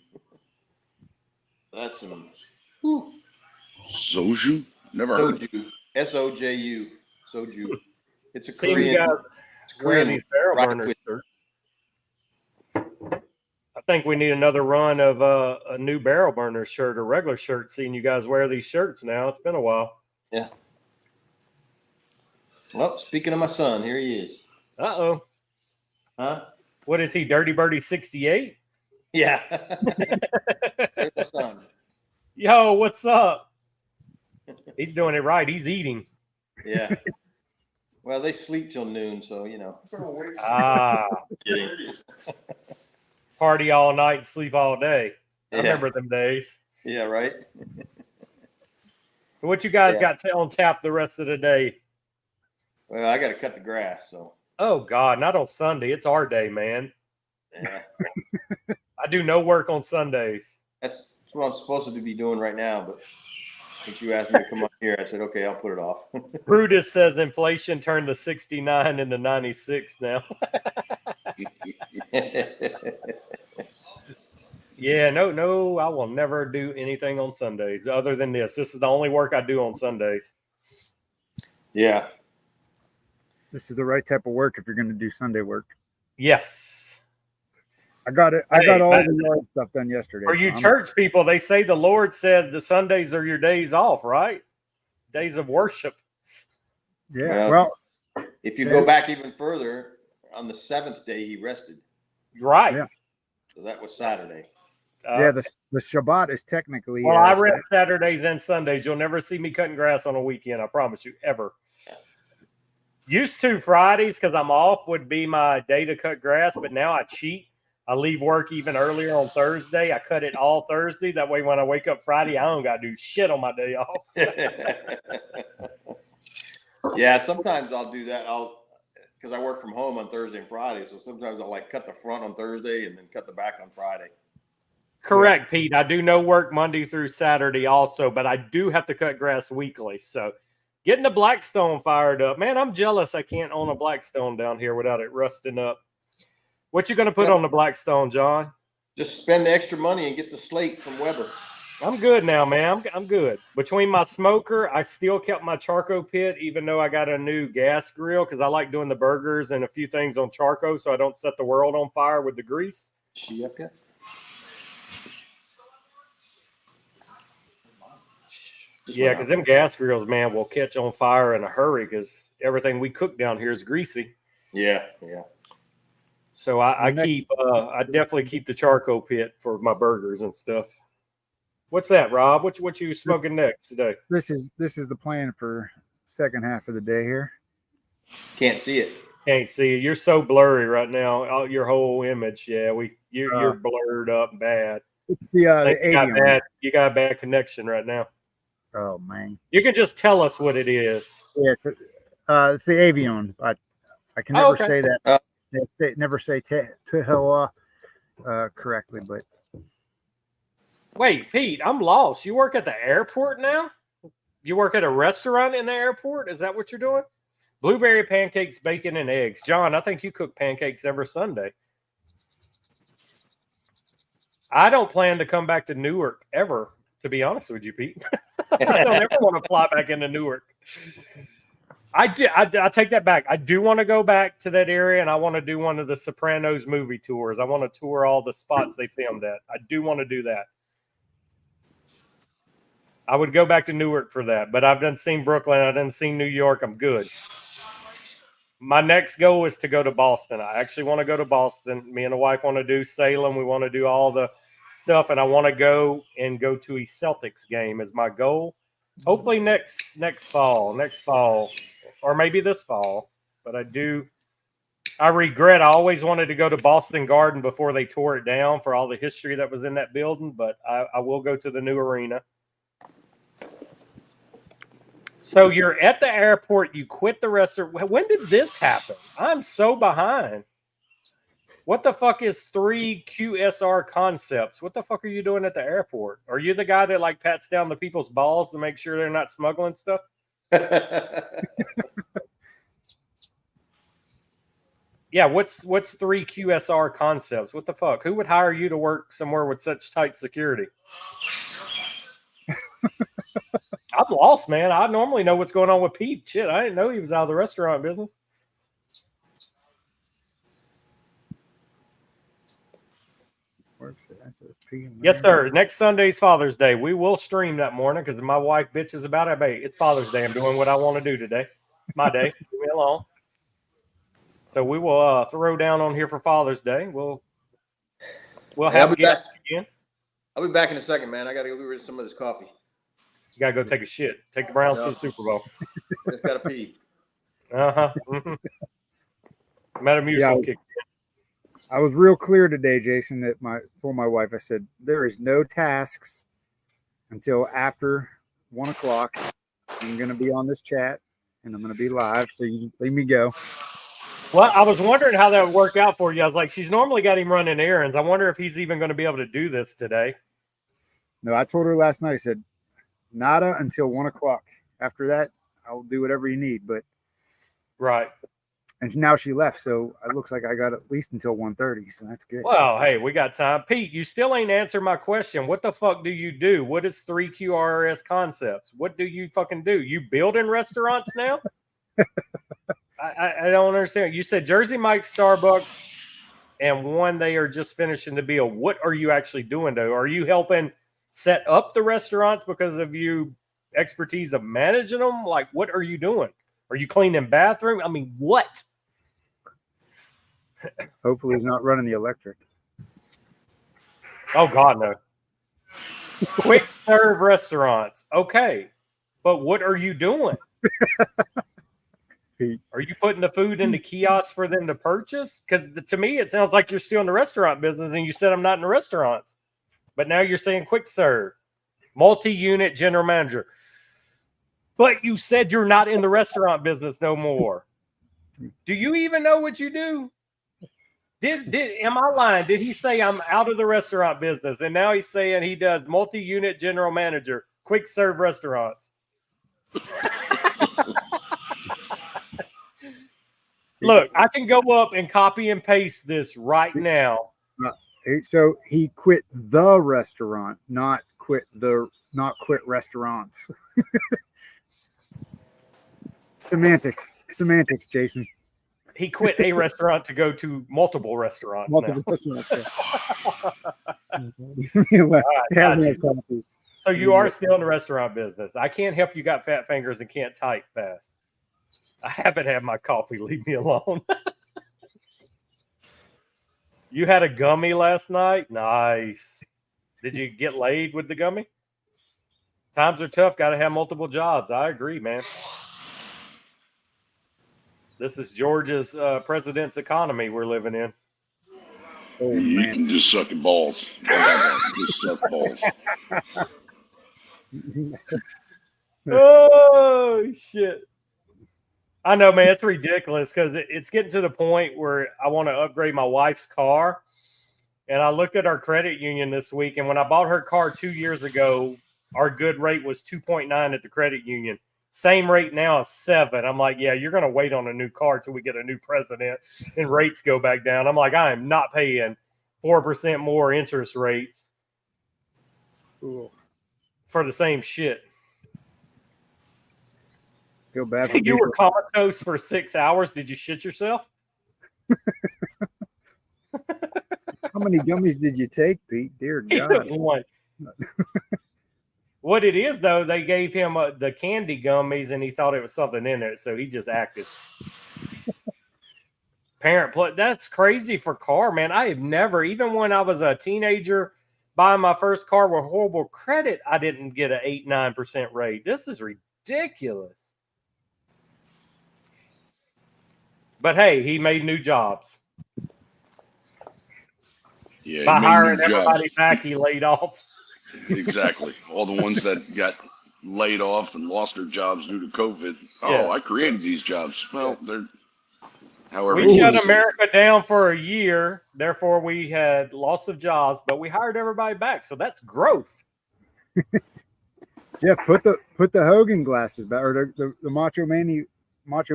That's some soju. Never heard. SOJU. Soju. It's a Korean. These barrel burner shirts. I think we need another run of a new barrel burner shirt or regular shirt. Seeing you guys wear these shirts now, it's been a while. Yeah. Well, speaking of my son, here he is. Uh-oh. Huh? What is he, Dirty Birdie 68? Yeah. There's my son. Yo, what's up? He's doing it right. He's eating. Yeah. Well, they sleep till noon, so you know. Kidding. Party all night, sleep all day. I remember them days. Yeah, right. So what you guys got on tap the rest of the day? Well, I got to cut the grass, so. Oh God, not on Sunday. It's our day, man. Yeah. I do no work on Sundays. That's what I'm supposed to be doing right now, but since you asked me to come up here, I said, okay, I'll put it off. Brutus says inflation turned the 69 into 96 now. Yeah, no, I will never do anything on Sundays other than this. This is the only work I do on Sundays. Yeah. This is the right type of work if you're going to do Sunday work. Yes. I got it. I got all the yard stuff done yesterday. For you church people, they say the Lord said the Sundays are your days off, right? Days of worship. Yeah. Well, if you go back even further, on the 7th day he rested. Right. Yeah. So that was Saturday. The Shabbat is technically. Well, I rest Saturdays and Sundays. You'll never see me cutting grass on a weekend. I promise you, ever. Used to Fridays because I'm off would be my day to cut grass, but now I cheat. I leave work even earlier on Thursday. I cut it all Thursday. That way, when I wake up Friday, I don't got to do shit on my day off. Yeah, sometimes I'll do that. Because I work from home on Thursday and Friday, so sometimes I'll cut the front on Thursday and then cut the back on Friday. Correct, yeah. Pete. I do no work Monday through Saturday also, but I do have to cut grass weekly. So getting the Blackstone fired up. Man, I'm jealous I can't own a Blackstone down here without it rusting up. What you going to put on the Blackstone, John? Just spend the extra money and get the slate from Weber. I'm good now, man. I'm good. Between my smoker, I still kept my charcoal pit, even though I got a new gas grill because I like doing the burgers and a few things on charcoal so I don't set the world on fire with the grease. She up yet? Yeah, because them gas grills, man, will catch on fire in a hurry because everything we cook down here is greasy. Yeah. So I definitely keep the charcoal pit for my burgers and stuff. What's that, Rob? What you smoking next today? This is the plan for second half of the day here. Can't see it. Can't see it. You're so blurry right now. Your whole image, you're blurred up bad. You got a bad connection right now. Oh man! You can just tell us what it is. Yeah, it's the Avion. I can never say that. Never say Tehoa correctly, but. Wait, Pete, I'm lost. You work at the airport now? You work at a restaurant in the airport? Is that what you're doing? Blueberry pancakes, bacon, and eggs. John, I think you cook pancakes every Sunday. I don't plan to come back to Newark ever, to be honest with you, Pete. I don't ever want to fly back into Newark. I take that back. I do want to go back to that area, and I want to do one of the Sopranos movie tours. I want to tour all the spots they filmed at. I do want to do that. I would go back to Newark for that, but I've done seen Brooklyn. I've done seen New York. I'm good. My next goal is to go to Boston. I actually want to go to Boston. Me and the wife want to do Salem. We want to do all the stuff, and I want to go to a Celtics game is my goal. Hopefully next fall, or maybe this fall. But I regret. I always wanted to go to Boston Garden before they tore it down for all the history that was in that building. But I will go to the new arena. So you're at the airport. You quit the restaurant. When did this happen? I'm so behind. What the fuck is 3 QSR concepts? What the fuck are you doing at the airport? Are you the guy that like pats down the people's balls to make sure they're not smuggling stuff? Yeah, what's 3 QSR concepts? What the fuck? Who would hire you to work somewhere with such tight security? I'm lost, man. I normally know what's going on with Pete. Shit, I didn't know he was out of the restaurant business. Yes, sir. Next Sunday's Father's Day. We will stream that morning because my wife bitches about it. Hey, it's Father's Day. I'm doing what I want to do today. My day. Leave me alone. So we will throw down on here for Father's Day. We'll have guests again. I'll be back in a second, man. I got to go get rid of some of this coffee. You gotta go take a shit. Take the Browns to the Super Bowl. I just gotta pee. Mm-hmm. Metamucil kicked in. I was real clear today, Jason, that told my wife, I said, there is no tasks until after 1 o'clock. I'm going to be on this chat and I'm going to be live. So you leave me go. Well, I was wondering how that would work out for you. I was like, she's normally got him running errands. I wonder if he's even going to be able to do this today. No, I told her last night, I said, nada until 1 o'clock. After that, I'll do whatever you need. But right. And now she left, so it looks like I got at least until 1:30, so that's good. Well, hey, we got time. Pete, you still ain't answered my question. What the fuck do you do? What is 3QRS Concepts? What do you fucking do? You building restaurants now? I don't understand. You said Jersey Mike's, Starbucks, and one they are just finishing to build. What are you actually doing, though? Are you helping set up the restaurants because of you expertise of managing them? Like, what are you doing? Are you cleaning bathroom? I mean, what? Hopefully he's not running the electric. Oh, God, no. Quick serve restaurants. Okay. But what are you doing? Are you putting the food in the kiosks for them to purchase? Because to me, it sounds like you're still in the restaurant business and you said I'm not in the restaurants. But now you're saying quick serve, multi-unit general manager. But you said you're not in the restaurant business no more. Do you even know what you do? Am I lying? Did he say I'm out of the restaurant business? And now he's saying he does multi-unit general manager, quick serve restaurants. Look, I can go up and copy and paste this right now. So he quit the restaurant, not quit restaurants. Semantics, Jason. He quit a restaurant to go to multiple restaurants. Restaurants. So you are still in the restaurant business. I can't help you got fat fingers and can't type fast. I haven't had my coffee. Leave me alone. You had a gummy last night? Nice. Did you get laid with the gummy? Times are tough. Got to have multiple jobs. I agree, man. This is Georgia's president's economy we're living in. Oh, you can just suck your balls. Just suck balls. Oh, shit. I know, man. It's ridiculous because it's getting to the point where I want to upgrade my wife's car. And I looked at our credit union this week. And when I bought her car 2 years ago, our good rate was 2.9 at the credit union. Same rate now is 7. I'm like, yeah, you're going to wait on a new car till we get a new president and rates go back down. I'm like, I am not paying 4% more interest rates for the same shit. Feel bad. You were comatose for 6 hours. Did you shit yourself? How many gummies did you take, Pete? Dear God. He took one. What it is, though, they gave him the candy gummies, and he thought it was something in there, so he just acted. That's crazy for car, man. I have never, even when I was a teenager buying my first car with horrible credit, I didn't get an 8-9% rate. This is ridiculous. But hey, he made new jobs. Yeah, by hiring everybody back, he laid off. Exactly. All the ones that got laid off and lost their jobs due to COVID. Oh, Yeah. I created these jobs. Well, they're however. We shut America down for a year. Therefore, we had loss of jobs, but we hired everybody back. So that's growth. Jeff, put the Hogan glasses back, or the Macho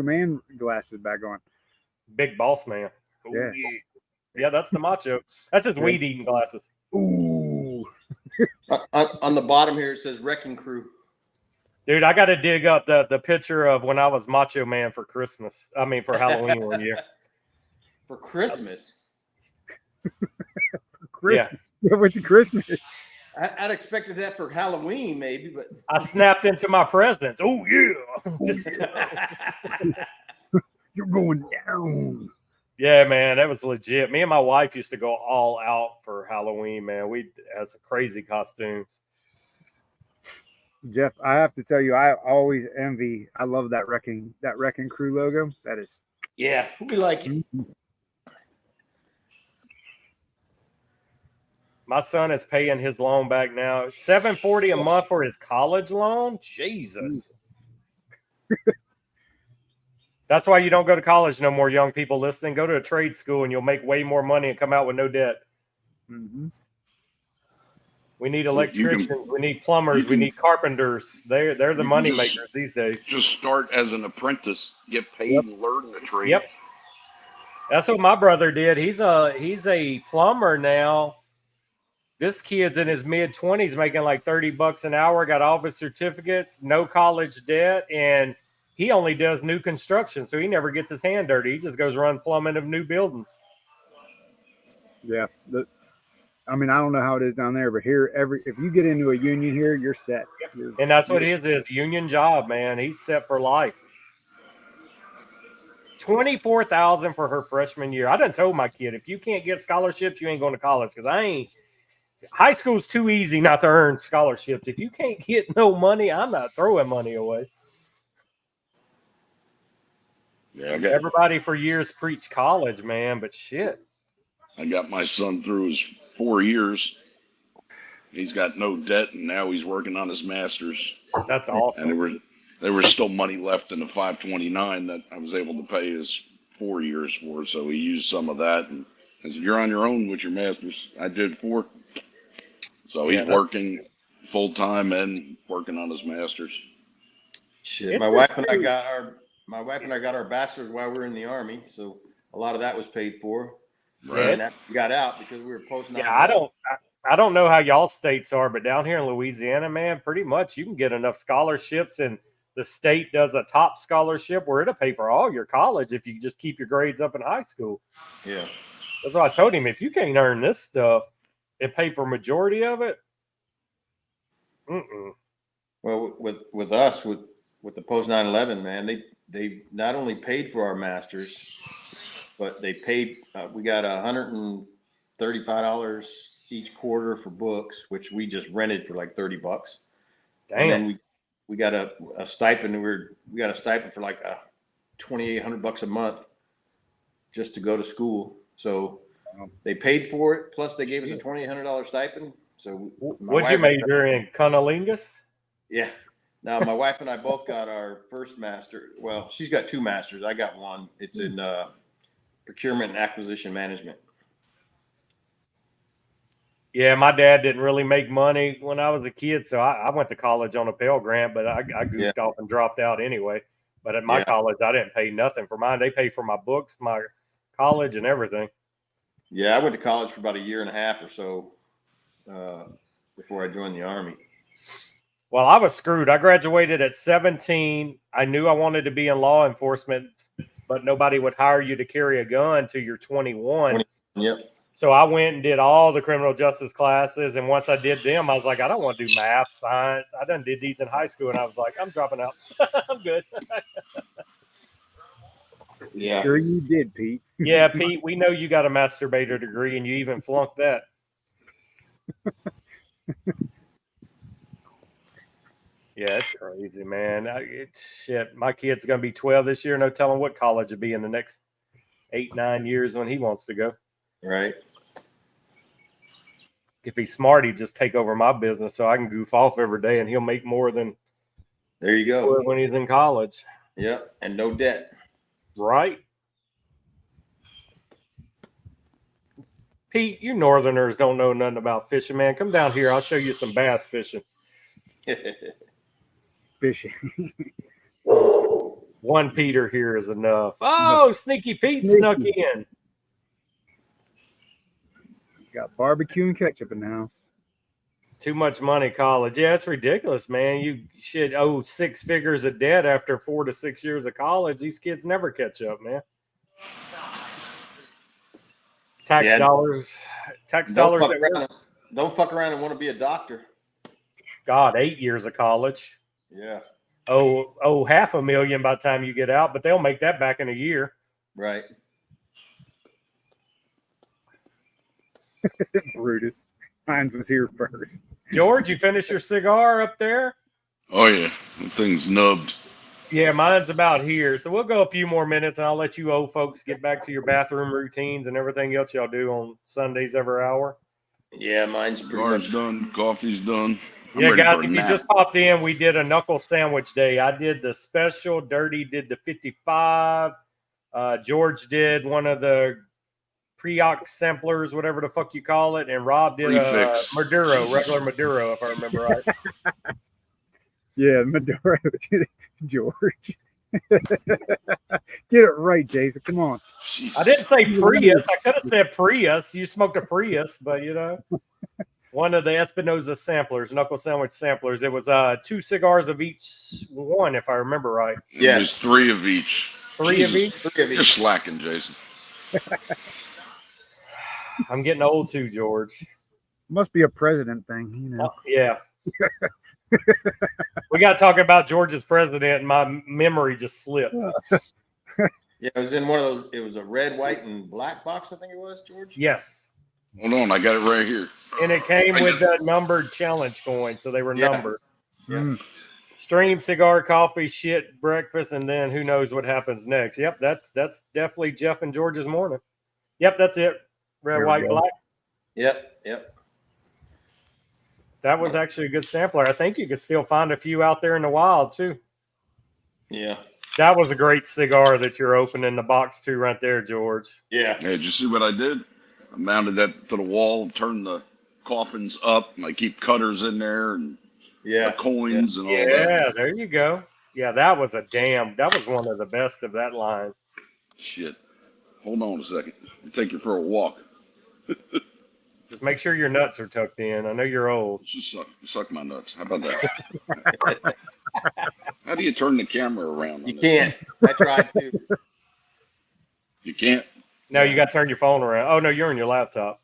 Man glasses back on. Big boss man. Yeah. Yeah, that's the macho. That's his weed eating glasses. Ooh. On the bottom here, it says Wrecking Crew. Dude, I got to dig up the picture of when I was Macho Man for Christmas. I mean, for Halloween one year. For Christmas? For Christmas. Yeah. What's Christmas? I'd expected that for Halloween, maybe, but I snapped into my presents. Oh yeah. You're going down. Yeah, man, that was legit. Me and my wife used to go all out for Halloween, man. We had some crazy costumes. Jeff, I have to tell you, I always envy. I love that wrecking crew logo. That is, yeah, we like it. My son is paying his loan back now. $740 a month for his college loan. Jesus. That's why you don't go to college no more, young people listening. Go to a trade school and you'll make way more money and come out with no debt. mm-hmm. We need electricians. We need plumbers. We need carpenters. They're the money makers these days. Just start as an apprentice, get paid, and learn the trade. Yep. That's what my brother did. He's a plumber now. This kid's in his mid-20s making like $30 an hour, got all of his certificates, no college debt, and he only does new construction, so he never gets his hand dirty. He just goes run plumbing of new buildings. Yeah. I mean, I don't know how it is down there, but here, if you get into a union here, you're set. And that's what his is, union job, man. He's set for life. $24,000 for her freshman year. I done told my kid, if you can't get scholarships, you ain't going to college, because high school's too easy not to earn scholarships. If you can't get no money, I'm not throwing money away. Yeah, everybody for years preached college, man, but shit. I got my son through his 4 years. He's got no debt, and now he's working on his master's. That's awesome. And there was still money left in the 529 that I was able to pay his 4 years for, so he used some of that. And I said, "You're on your own with your master's." I did 4. So he's working full time and working on his master's. Shit, my wife and I got our bachelor's while we were in the Army, so a lot of that was paid for. Right. And that got out because we were posting. Yeah, I don't know how y'all states are, but down here in Louisiana, man, pretty much you can get enough scholarships, and the state does a top scholarship where it'll pay for all your college if you just keep your grades up in high school. Yeah, that's what I told him. If you can't earn this stuff and pay for majority of it, Well, with us with the post 9/11, man, they not only paid for our masters, but they paid. We got $135 each quarter for books, which we just rented for like $30. Damn. And then we got a stipend. We got a stipend for like $2,800 a month just to go to school. So they paid for it. Plus they gave us a $2,800 stipend. So what'd you major in? Cunnilingus? Yeah. Now my wife and I both got our first master. Well, she's got 2 masters. I got one. It's in procurement and acquisition management. Yeah, my dad didn't really make money when I was a kid, so I went to college on a Pell Grant, but I goofed off and dropped out anyway. But at my college, I didn't pay nothing for mine. They paid for my books, my college, and everything. Yeah, I went to college for about a year and a half or so before I joined the Army. Well, I was screwed. I graduated at 17. I knew I wanted to be in law enforcement, but nobody would hire you to carry a gun till you're 21. Yep. So I went and did all the criminal justice classes, and once I did them, I was like, I don't want to do math, science. I done did these in high school, and I was like, I'm dropping out. I'm good. Yeah. Sure you did, Pete. Yeah, Pete, we know you got a masturbator degree, and you even flunked that. Yeah, it's crazy, man. Shit, my kid's going to be 12 this year. No telling what college will be in the next 8-9 years when he wants to go. Right. If he's smart, he'd just take over my business so I can goof off every day, and he'll make more than there you go when he's in college. Yep, and no debt. Right. Pete, you northerners don't know nothing about fishing, man. Come down here. I'll show you some bass fishing. Fishing. One Peter here is enough. Oh, Sneaky Pete snuck in. Got barbecue and ketchup in the house. Too much money, college. Yeah, it's ridiculous, man. You should owe 6 figures of debt after 4 to 6 years of college. These kids never catch up, man. Tax dollars. don't fuck around and want to be a doctor. God, 8 years of college. Yeah. Oh, $500,000 by the time you get out, but they'll make that back in a year. Right. Brutus. Mine was here first. George, you finish your cigar up there? Oh yeah, that thing's nubbed. Yeah, mine's about here. So we'll go a few more minutes, and I'll let you old folks get back to your bathroom routines and everything else y'all do on Sundays every hour. Yeah, mine's pretty Cigar's much done. Coffee's done. I'm Yeah, ready guys, for a if you nap. just popped in, we did a knuckle sandwich day. I did the special. Dirty did the 55. George did one of the pre-ox samplers, whatever the fuck you call it, and Rob did a Prefix. Maduro, regular Maduro, if I remember right. Yeah, Maduro. George. Get it right, Jason. Come on. Jesus. I didn't say Prius. I could have said Prius. You smoked a Prius, but one of the Espinosa samplers, knuckle sandwich samplers. It was 2 cigars of each one, if I remember right. It was 3 of each. 3 of each? 3 of each. You're slacking, Jason. I'm getting old too, George. Must be a president thing, you know. Yeah. We got to talk about George's president, and my memory just slipped. Yeah, it was in one of those. It was a red, white, and black box. I think it was, George. Yes. Hold on, I got it right here. And it came with the numbered challenge coin, so they were numbered. Yeah. Stream, cigar, coffee, shit, breakfast, and then who knows what happens next. Yep, that's definitely Jeff and George's morning. Yep, that's it. Red, There we white, go. black. Yep. That was actually a good sampler. I think you could still find a few out there in the wild too. Yeah. That was a great cigar that you're opening the box to right there, George. Yeah. Hey, did you see what I did? I mounted that to the wall, turned the coffins up, and I keep cutters in there and Yeah. the coins and all that. Yeah, there you go. Yeah, that was one of the best of that line. Shit. Hold on a second. I'll take you for a walk. Just make sure your nuts are tucked in. I know you're old. Just suck my nuts. How about that? How do you turn the camera around? On You this? can't. I tried to. You can't? No, you got to turn your phone around. Oh, no, you're on your laptop.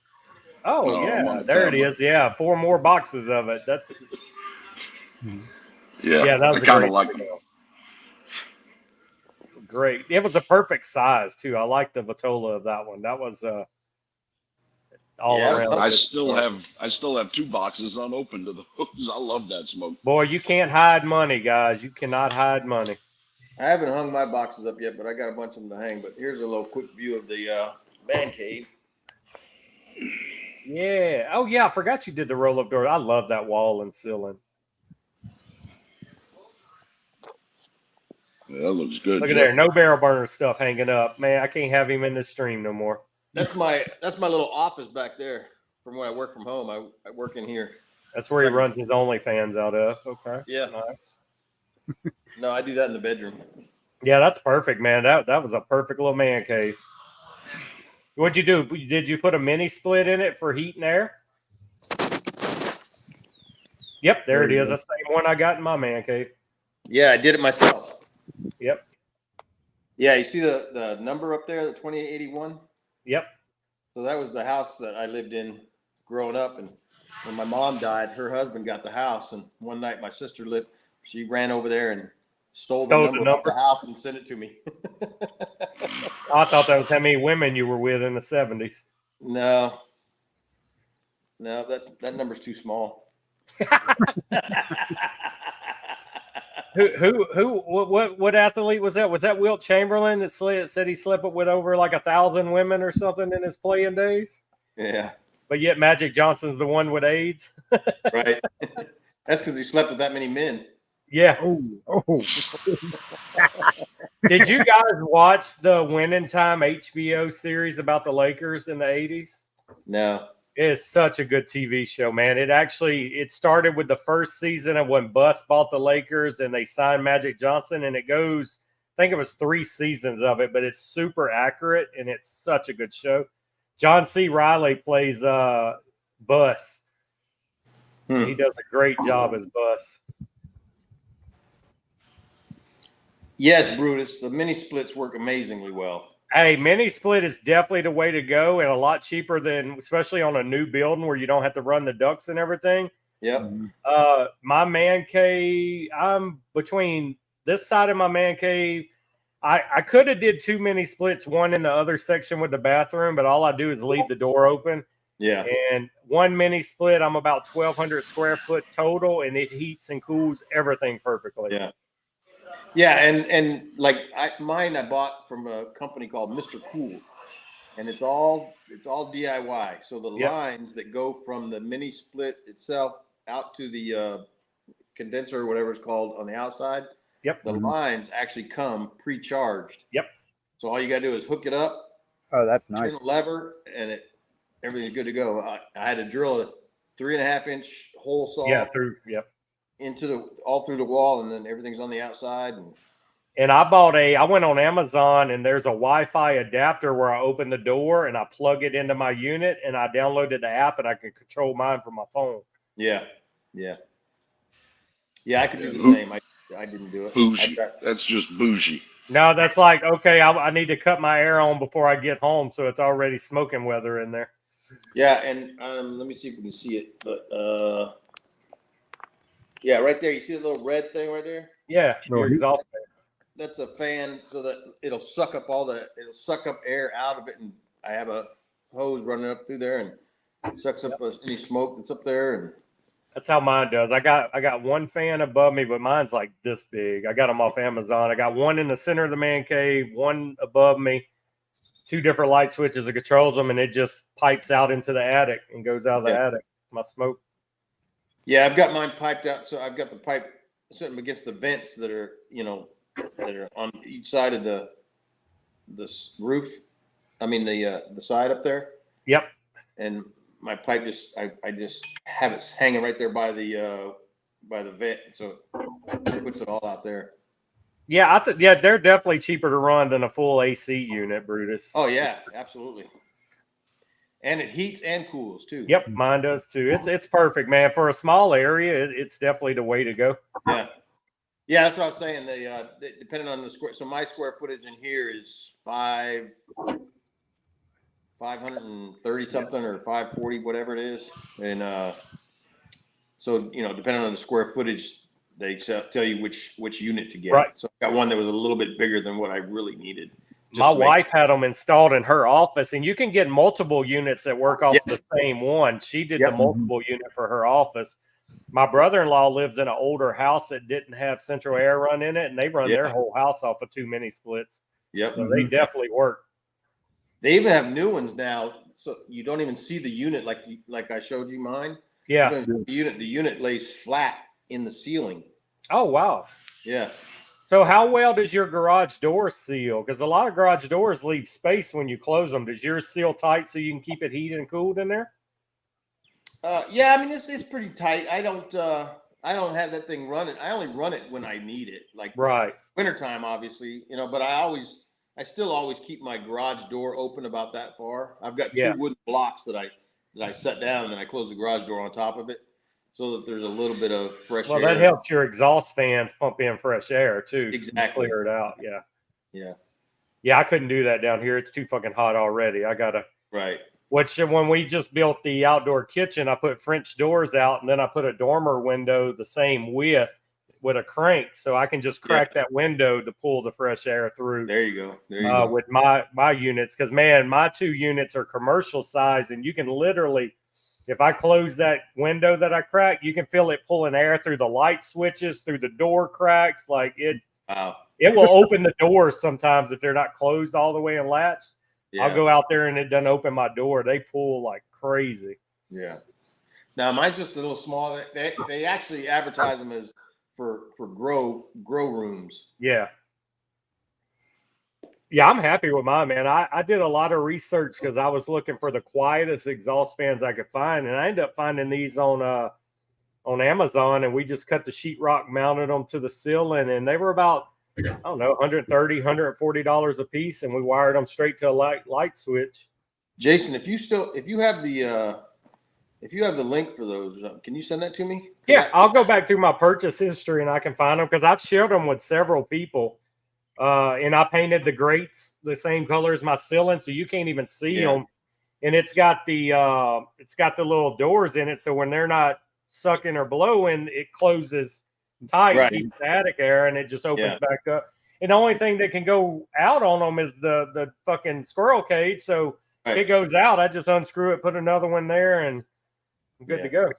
Oh, No, I'm on yeah, the there it tablet. is. Yeah, 4 more boxes of it. Yeah, That was I a kind great of like them. cigar. Great. It was a perfect size, too. I like the Vitola of that one. That was all Yeah, around. I good still cigar. have 2 boxes unopened of those. I love that smoke. Boy, you can't hide money, guys. You cannot hide money. I haven't hung my boxes up yet, but I got a bunch of them to hang. But here's a little quick view of the man cave. Yeah. Oh, yeah. I forgot you did the roll-up door. I love that wall and ceiling. Yeah, that looks good. Look at Jeff. there. No barrel burner stuff hanging up. Man, I can't have him in this stream no more. That's my little office back there from when I work from home. I work in here. That's where he runs his OnlyFans out of. Okay. Yeah. Nice. No, I do that in the bedroom. Yeah, that's perfect, man. That was a perfect little man cave. What'd you do? Did you put a mini split in it for heat and air? Yep, there it is. That's the same one I got in my man cave. Yeah, I did it myself. Yep. Yeah, you see the number up there, the 2881? Yep. So that was the house that I lived in growing up. And when my mom died, her husband got the house. And one night my sister she ran over there and stole the number off the house and sent it to me. I thought that was how many women you were with in the 70s. No, that number's too small. What athlete was that? Was that Wilt Chamberlain that said he slept with over like 1,000 women or something in his playing days? Yeah. But yet Magic Johnson's the one with AIDS. Right. That's because he slept with that many men. Yeah. Oh. Did you guys watch the Winning Time HBO series about the Lakers in the 80s? No. It is such a good TV show, man. It started with the first season of when Bus bought the Lakers and they signed Magic Johnson, and it goes, I think it was 3 seasons of it, but it's super accurate and it's such a good show. John C. Reilly plays Bus. He does a great job as Bus. Yes, Brutus. The mini splits work amazingly well. Hey, mini split is definitely the way to go, and a lot cheaper than, especially on a new building where you don't have to run the ducts and everything. Yep. My man cave, I'm between this side of my man cave. I could have did 2 mini splits, one in the other section with the bathroom, but all I do is leave the door open. Yeah. And 1 mini split, I'm about 1,200 square foot total, and it heats and cools everything perfectly. Yeah. Yeah, and like mine I bought from a company called Mr. Cool, and it's all DIY. So the lines that go from the mini split itself out to the condenser or whatever it's called on the outside, the lines actually come pre-charged. Yep. So all you got to do is hook it up. Oh, that's nice. Turn the lever, and everything's good to go. I had to drill a 3.5-inch hole saw. Yeah, all through the wall, and then everything's on the outside. And I went on Amazon, and there's a Wi-Fi adapter where I open the door and I plug it into my unit, and I downloaded the app, and I can control mine from my phone. Yeah. I could do the same. I didn't do it. Bougie. That's just bougie. No, that's like, okay, I need to cut my air on before I get home, so it's already smoking weather in there. Yeah, and let me see if we can see it. But yeah, right there. You see the little red thing right there? Yeah, your exhaust fan. That's a fan, so that it'll suck up air out of it, and I have a hose running up through there, and it sucks up any smoke that's up there. And that's how mine does. I got one fan above me, but mine's like this big. I got them off Amazon. I got one in the center of the man cave, one above me, 2 different light switches that controls them, and it just pipes out into the attic and goes out of the attic. My smoke. Yeah, I've got mine piped out, so I've got the pipe sitting against the vents that are on each side of the roof. I mean the side up there. Yep. And my pipe I just have it hanging right there by the vent, so it puts it all out there. Yeah, they're definitely cheaper to run than a full AC unit, Brutus. Oh yeah, absolutely. And it heats and cools too. Yep, mine does too. It's perfect, man. For a small area, it's definitely the way to go. Yeah, that's what I was saying. Depending on the square, so my square footage in here is 530 something or 540, whatever it is, and so depending on the square footage, they tell you which unit to get. Right. So I got one that was a little bit bigger than what I really needed. My wife had them installed in her office, and you can get multiple units that work off the same one. She did the multiple unit for her office. My brother-in-law lives in an older house that didn't have central air run in it, and they run their whole house off of 2 mini splits. Yep. So they definitely work. They even have new ones now, so you don't even see the unit like I showed you mine. Yeah. The unit lays flat in the ceiling. Oh, wow. Yeah. So how well does your garage door seal? Because a lot of garage doors leave space when you close them. Does yours seal tight so you can keep it heated and cooled in there? Yeah, I mean it's pretty tight. I don't have that thing running. I only run it when I need it, like wintertime, obviously, but I still always keep my garage door open about that far. I've got 2 wooden blocks that I set down, and then I close the garage door on top of it, so that there's a little bit of fresh air. Well, that helps your exhaust fans pump in fresh air too. Exactly. Clear it out. Yeah. I couldn't do that down here. It's too fucking hot already. I gotta. Right. Which when we just built the outdoor kitchen, I put French doors out, and then I put a dormer window the same width with a crank, so I can just crack that window to pull the fresh air through. There you go. With my units, because man, my 2 units are commercial size, and you can literally, if I close that window that I cracked, you can feel it pulling air through the light switches, through the door cracks. Like it will open the doors sometimes if they're not closed all the way and latched. Yeah. I'll go out there and it doesn't open my door. They pull like crazy. Yeah. Now mine's just a little small. They actually advertise them as for grow rooms. Yeah. Yeah, I'm happy with mine, man. I did a lot of research because I was looking for the quietest exhaust fans I could find, and I ended up finding these on Amazon, and we just cut the sheetrock, mounted them to the ceiling, and they were about, I don't know, $130, $140 a piece, and we wired them straight to a light switch. Jason, if you have the link for those, can you send that to me? Yeah, I'll go back through my purchase history and I can find them because I've shared them with several people. And I painted the grates the same color as my ceiling, so you can't even see them. And it's got the little doors in it, so when they're not sucking or blowing, it closes tight, keeps the attic air, and it just opens back up. And the only thing that can go out on them is the fucking squirrel cage. So if it goes out, I just unscrew it, put another one there, and I'm good to go.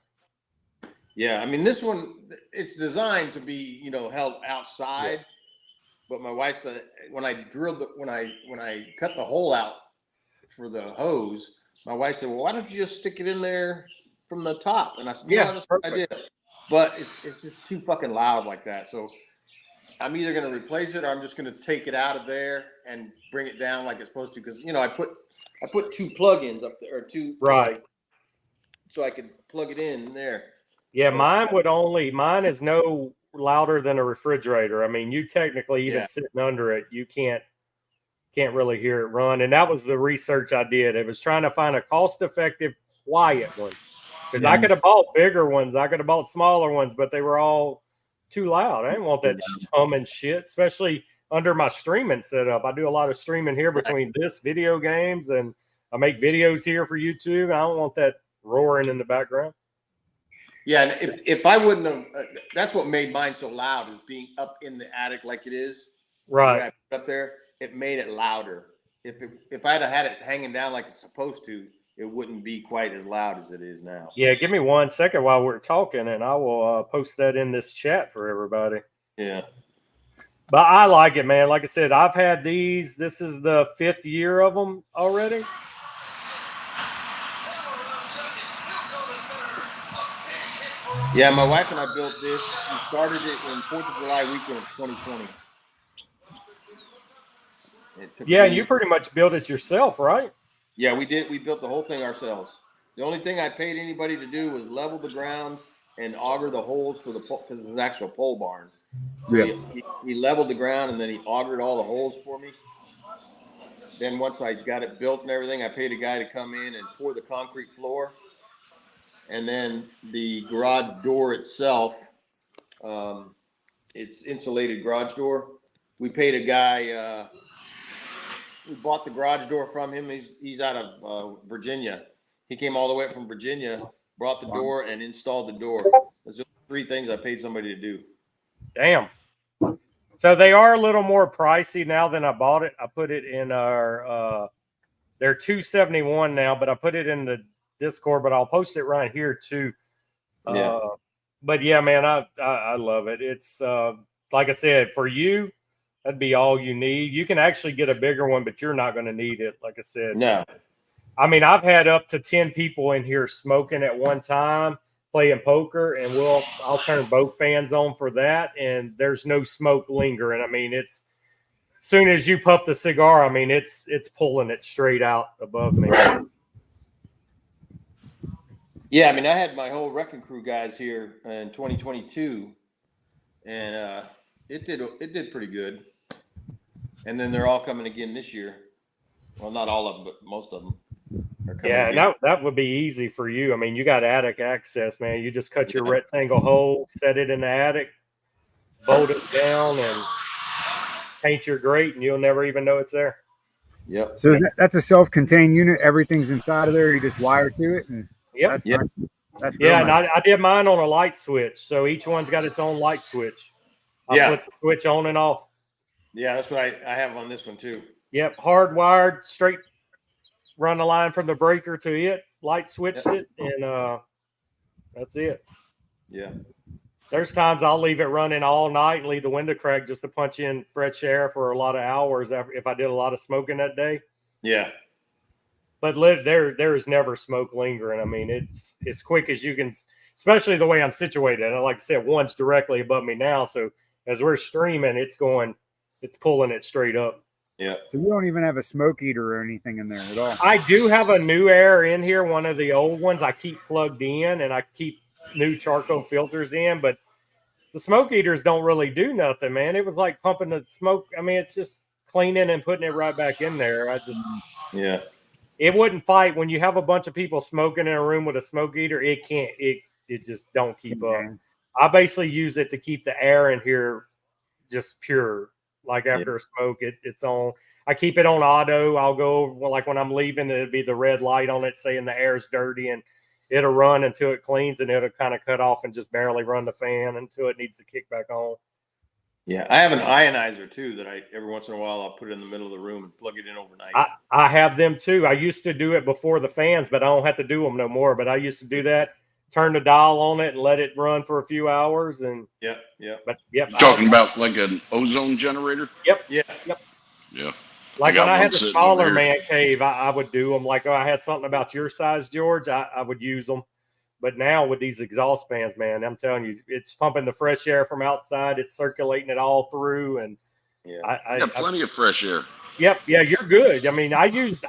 Yeah, I mean, this one, it's designed to be, held outside. Yeah. But my wife said when I cut the hole out for the hose, my wife said, "Well, why don't you just stick it in there from the top?" And I said, "That's a good idea." But it's just too fucking loud like that. So I'm either going to replace it or I'm just going to take it out of there and bring it down like it's supposed to. Because I put 2 plug-ins up there, or 2 so I could plug it in there. Yeah, mine is no louder than a refrigerator. I mean, you technically even sitting under it, you can't really hear it run. And that was the research I did. It was trying to find a cost-effective, quiet one. Because I could have bought bigger ones, I could have bought smaller ones, but they were all too loud. I didn't want that humming shit, especially under my streaming setup. I do a lot of streaming here between this video games, and I make videos here for YouTube. I don't want that roaring in the background. Yeah, and if I wouldn't have, that's what made mine so loud, is being up in the attic like it is. Right. Up there, it made it louder. If I'd have had it hanging down like it's supposed to, it wouldn't be quite as loud as it is now. Yeah, give me 1 second while we're talking, and I will post that in this chat for everybody. Yeah. But I like it, man. Like I said, I've had these. This is the 5th year of them already. Yeah, my wife and I built this. We started it in 4th of July weekend of 2020. Yeah, you pretty much built it yourself, right? Yeah, we did. We built the whole thing ourselves. The only thing I paid anybody to do was level the ground and auger the holes for the pole, because it's an actual pole barn. So he leveled the ground and then he augered all the holes for me. Then once I got it built and everything, I paid a guy to come in and pour the concrete floor. And then the garage door itself, it's insulated garage door. We paid a guy. We bought the garage door from him. He's out of Virginia. He came all the way up from Virginia, brought the door, and installed the door. Those are 3 things I paid somebody to do. Damn. So they are a little more pricey now than I bought it. I put it in our. They're $271 now, but I put it in the Discord. But I'll post it right here too. But yeah, man, I love it. It's like I said, for you, that'd be all you need. You can actually get a bigger one, but you're not going to need it. Like I said, no. I mean, I've had up to 10 people in here smoking at one time, playing poker, and I'll turn both fans on for that, and there's no smoke lingering. I mean, it's as soon as you puff the cigar, I mean, it's pulling it straight out above me. Yeah, I mean, I had my whole Wrecking Crew guys here in 2022, and it did pretty good. And then they're all coming again this year. Well, not all of them, but most of them are coming. Yeah, and that would be easy for you. I mean, you got attic access, man. You just cut your rectangle hole, set it in the attic, bolt it down, and paint your grate, and you'll never even know it's there. Yep. So that's a self-contained unit. Everything's inside of there. You just wire to it. And yep. That's nice. And I did mine on a light switch. So each one's got its own light switch. I flip the switch on and off. Yeah, that's what I have on this one too. Yep, hardwired, straight, run the line from the breaker to it, light switched it, and that's it. Yeah. There's times I'll leave it running all night and leave the window cracked just to punch in fresh air for a lot of hours if I did a lot of smoking that day. Yeah. But there is never smoke lingering. I mean, it's as quick as you can, especially the way I'm situated. And like I said, one's directly above me now. So as we're streaming, it's pulling it straight up. Yeah. So you don't even have a smoke eater or anything in there at all? I do have a new air in here, one of the old ones I keep plugged in, and I keep new charcoal filters in, but the smoke eaters don't really do nothing, man. It was like pumping the smoke. I mean, it's just cleaning and putting it right back in there. It wouldn't fight when you have a bunch of people smoking in a room with a smoke eater. It just don't keep up. I basically use it to keep the air in here just pure. Like after a smoke, it's on. I keep it on auto. I'll go like when I'm leaving, it'll be the red light on it saying the air's dirty, and it'll run until it cleans, and it'll kind of cut off and just barely run the fan until it needs to kick back on. Yeah, I have an ionizer too that I every once in a while I'll put it in the middle of the room and plug it in overnight. I have them too. I used to do it before the fans, but I don't have to do them no more. But I used to do that. Turn the dial on it and let it run for a few hours. And But you're talking about like an ozone generator? Yep. Yeah. Like when I had the smaller man cave, I would do them. Like I had something about your size, George, I would use them. But now with these exhaust fans, man, I'm telling you, it's pumping the fresh air from outside. It's circulating it all through, and I got plenty of fresh air. Yep, yeah, you're good. I mean, I used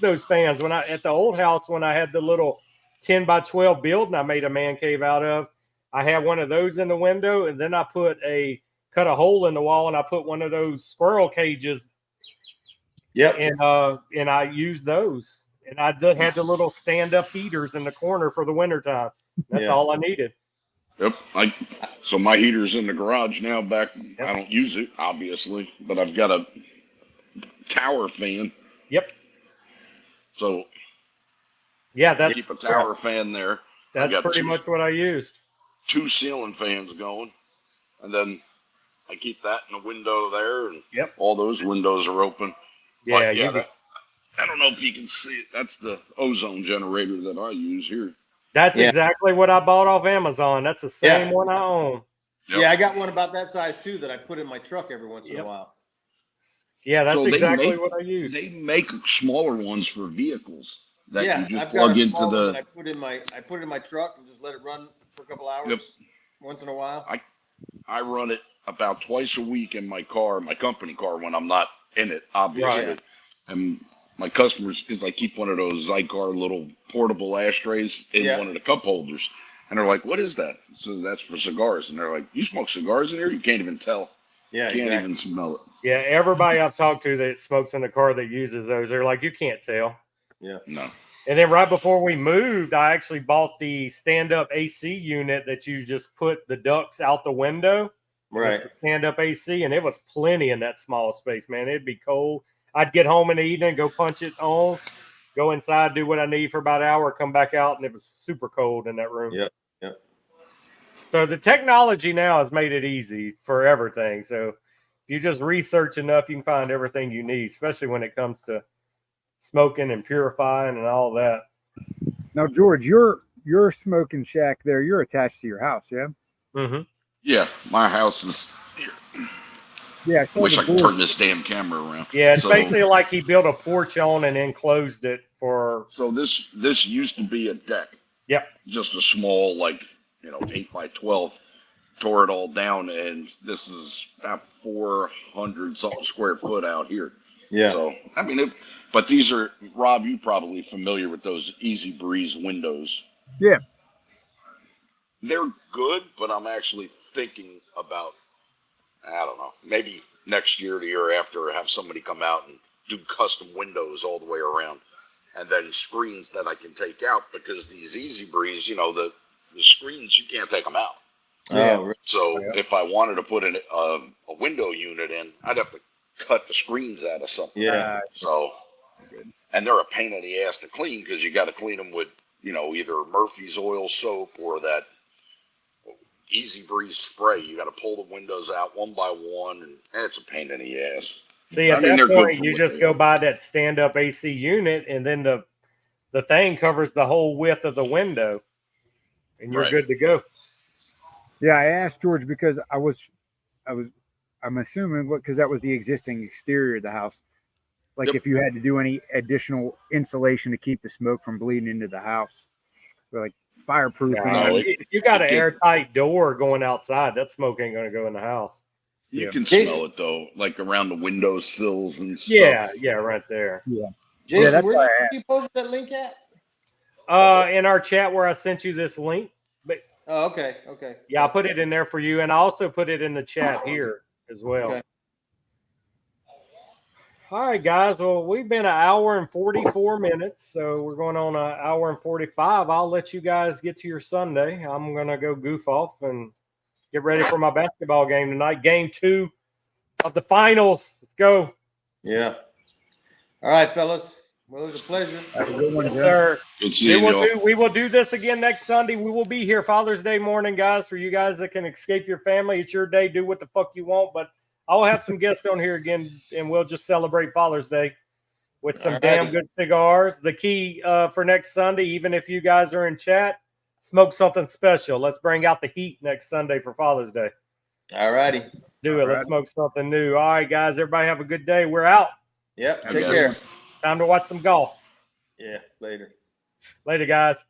those fans when at the old house when I had the little 10 by 12 building I made a man cave out of. I had one of those in the window, and then I cut a hole in the wall, and I put one of those squirrel cages. Yep, and I used those. And I had the little stand-up heaters in the corner for the wintertime. That's all I needed. Yep. So my heater's in the garage now. I don't use it, obviously, but I've got a tower fan. Yep. So that's keep a tower fan there. That's pretty much what I used. 2 ceiling fans going, and then I keep that in the window there, and all those windows are open. Yeah, I don't know if you can see it. That's the ozone generator that I use here. That's exactly what I bought off Amazon. That's the same one I own. Yep. Yeah, I got one about that size too that I put in my truck every once in a while. Yeah, that's exactly what I use. They make smaller ones for vehicles that you just I've plug got a into small the. one that I put it in my truck and just let it run for a couple hours once in a while. I run it about twice a week in my car, my company car, when I'm not in it, obviously. Right. And my customers, because I keep one of those Zycar little portable ashtrays in one of the cup holders. And they're like, what is that? So that's for cigars. And they're like, you smoke cigars in here? You can't even tell. Yeah, you can't even smell it. Yeah, everybody I've talked to that smokes in the car that uses those, they're like, you can't tell. Yeah. No. And then right before we moved, I actually bought the stand-up AC unit that you just put the ducts out the window. Right. It's a stand-up AC, and it was plenty in that small space, man. It'd be cold. I'd get home in the evening, go punch it on, go inside, do what I need for about an hour, come back out, and it was super cold in that room. Yep. So the technology now has made it easy for everything. So if you just research enough, you can find everything you need, especially when it comes to smoking and purifying and all that. Now, George, your smoking shack there, you're attached to your house, yeah? Mm-hmm. Yeah, my house is here. Yeah, I wish I could turn this damn camera around. Yeah, it's basically like he built a porch on and then closed it for. So this used to be a deck. Yep. Just a small, 8 by 12. Tore it all down, and this is about 400 something square foot out here. Yeah. So I mean, but these are, Rob, you probably familiar with those Easy Breeze windows. Yeah. They're good, but I'm actually thinking about, I don't know, maybe next year, the year after, have somebody come out and do custom windows all the way around, and then screens that I can take out, because these Easy Breeze, the screens, you can't take them out. Yeah. So if I wanted to put a window unit in, I'd have to cut the screens out of something. Yeah. So, and they're a pain in the ass to clean, because you got to clean them with, either Murphy's oil soap or that Easy Breeze spray. You got to pull the windows out one by one, and it's a pain in the ass. See, at that point, you just go buy that stand-up AC unit, and then the thing covers the whole width of the window, and you're good to go. Yeah, I asked George because I'm assuming because that was the existing exterior of the house. Like if you had to do any additional insulation to keep the smoke from bleeding into the house, like fireproof. If you got an airtight door going outside, that smoke ain't going to go in the house. You can smell it though, like around the window sills and stuff. Yeah, right there. Yeah. Jason, where did you post that link at? In our chat where I sent you this link. But okay. Yeah, I put it in there for you, and I also put it in the chat here as well. Okay. All right, guys. Well, we've been an hour and 44 minutes, so we're going on an hour and 45. I'll let you guys get to your Sunday. I'm going to go goof off and get ready for my basketball game tonight. Game 2 of the finals. Let's go. Yeah. All right, fellas. Well, it was a pleasure. Have a good one, Yes, Jim. sir. Good seeing y'all. We will do this again next Sunday. We will be here Father's Day morning, guys, for you guys that can escape your family. It's your day. Do what the fuck you want. But I'll have some guests on here again, and we'll just celebrate Father's Day with some damn good cigars. The key for next Sunday, even if you guys are in chat, smoke something special. Let's bring out the heat next Sunday for Father's Day. All righty. Do it. Let's smoke something new. All right, guys. Everybody have a good day. We're out. Yep. I Take guess. care. Time to watch some golf. Yeah. Later. Later, guys.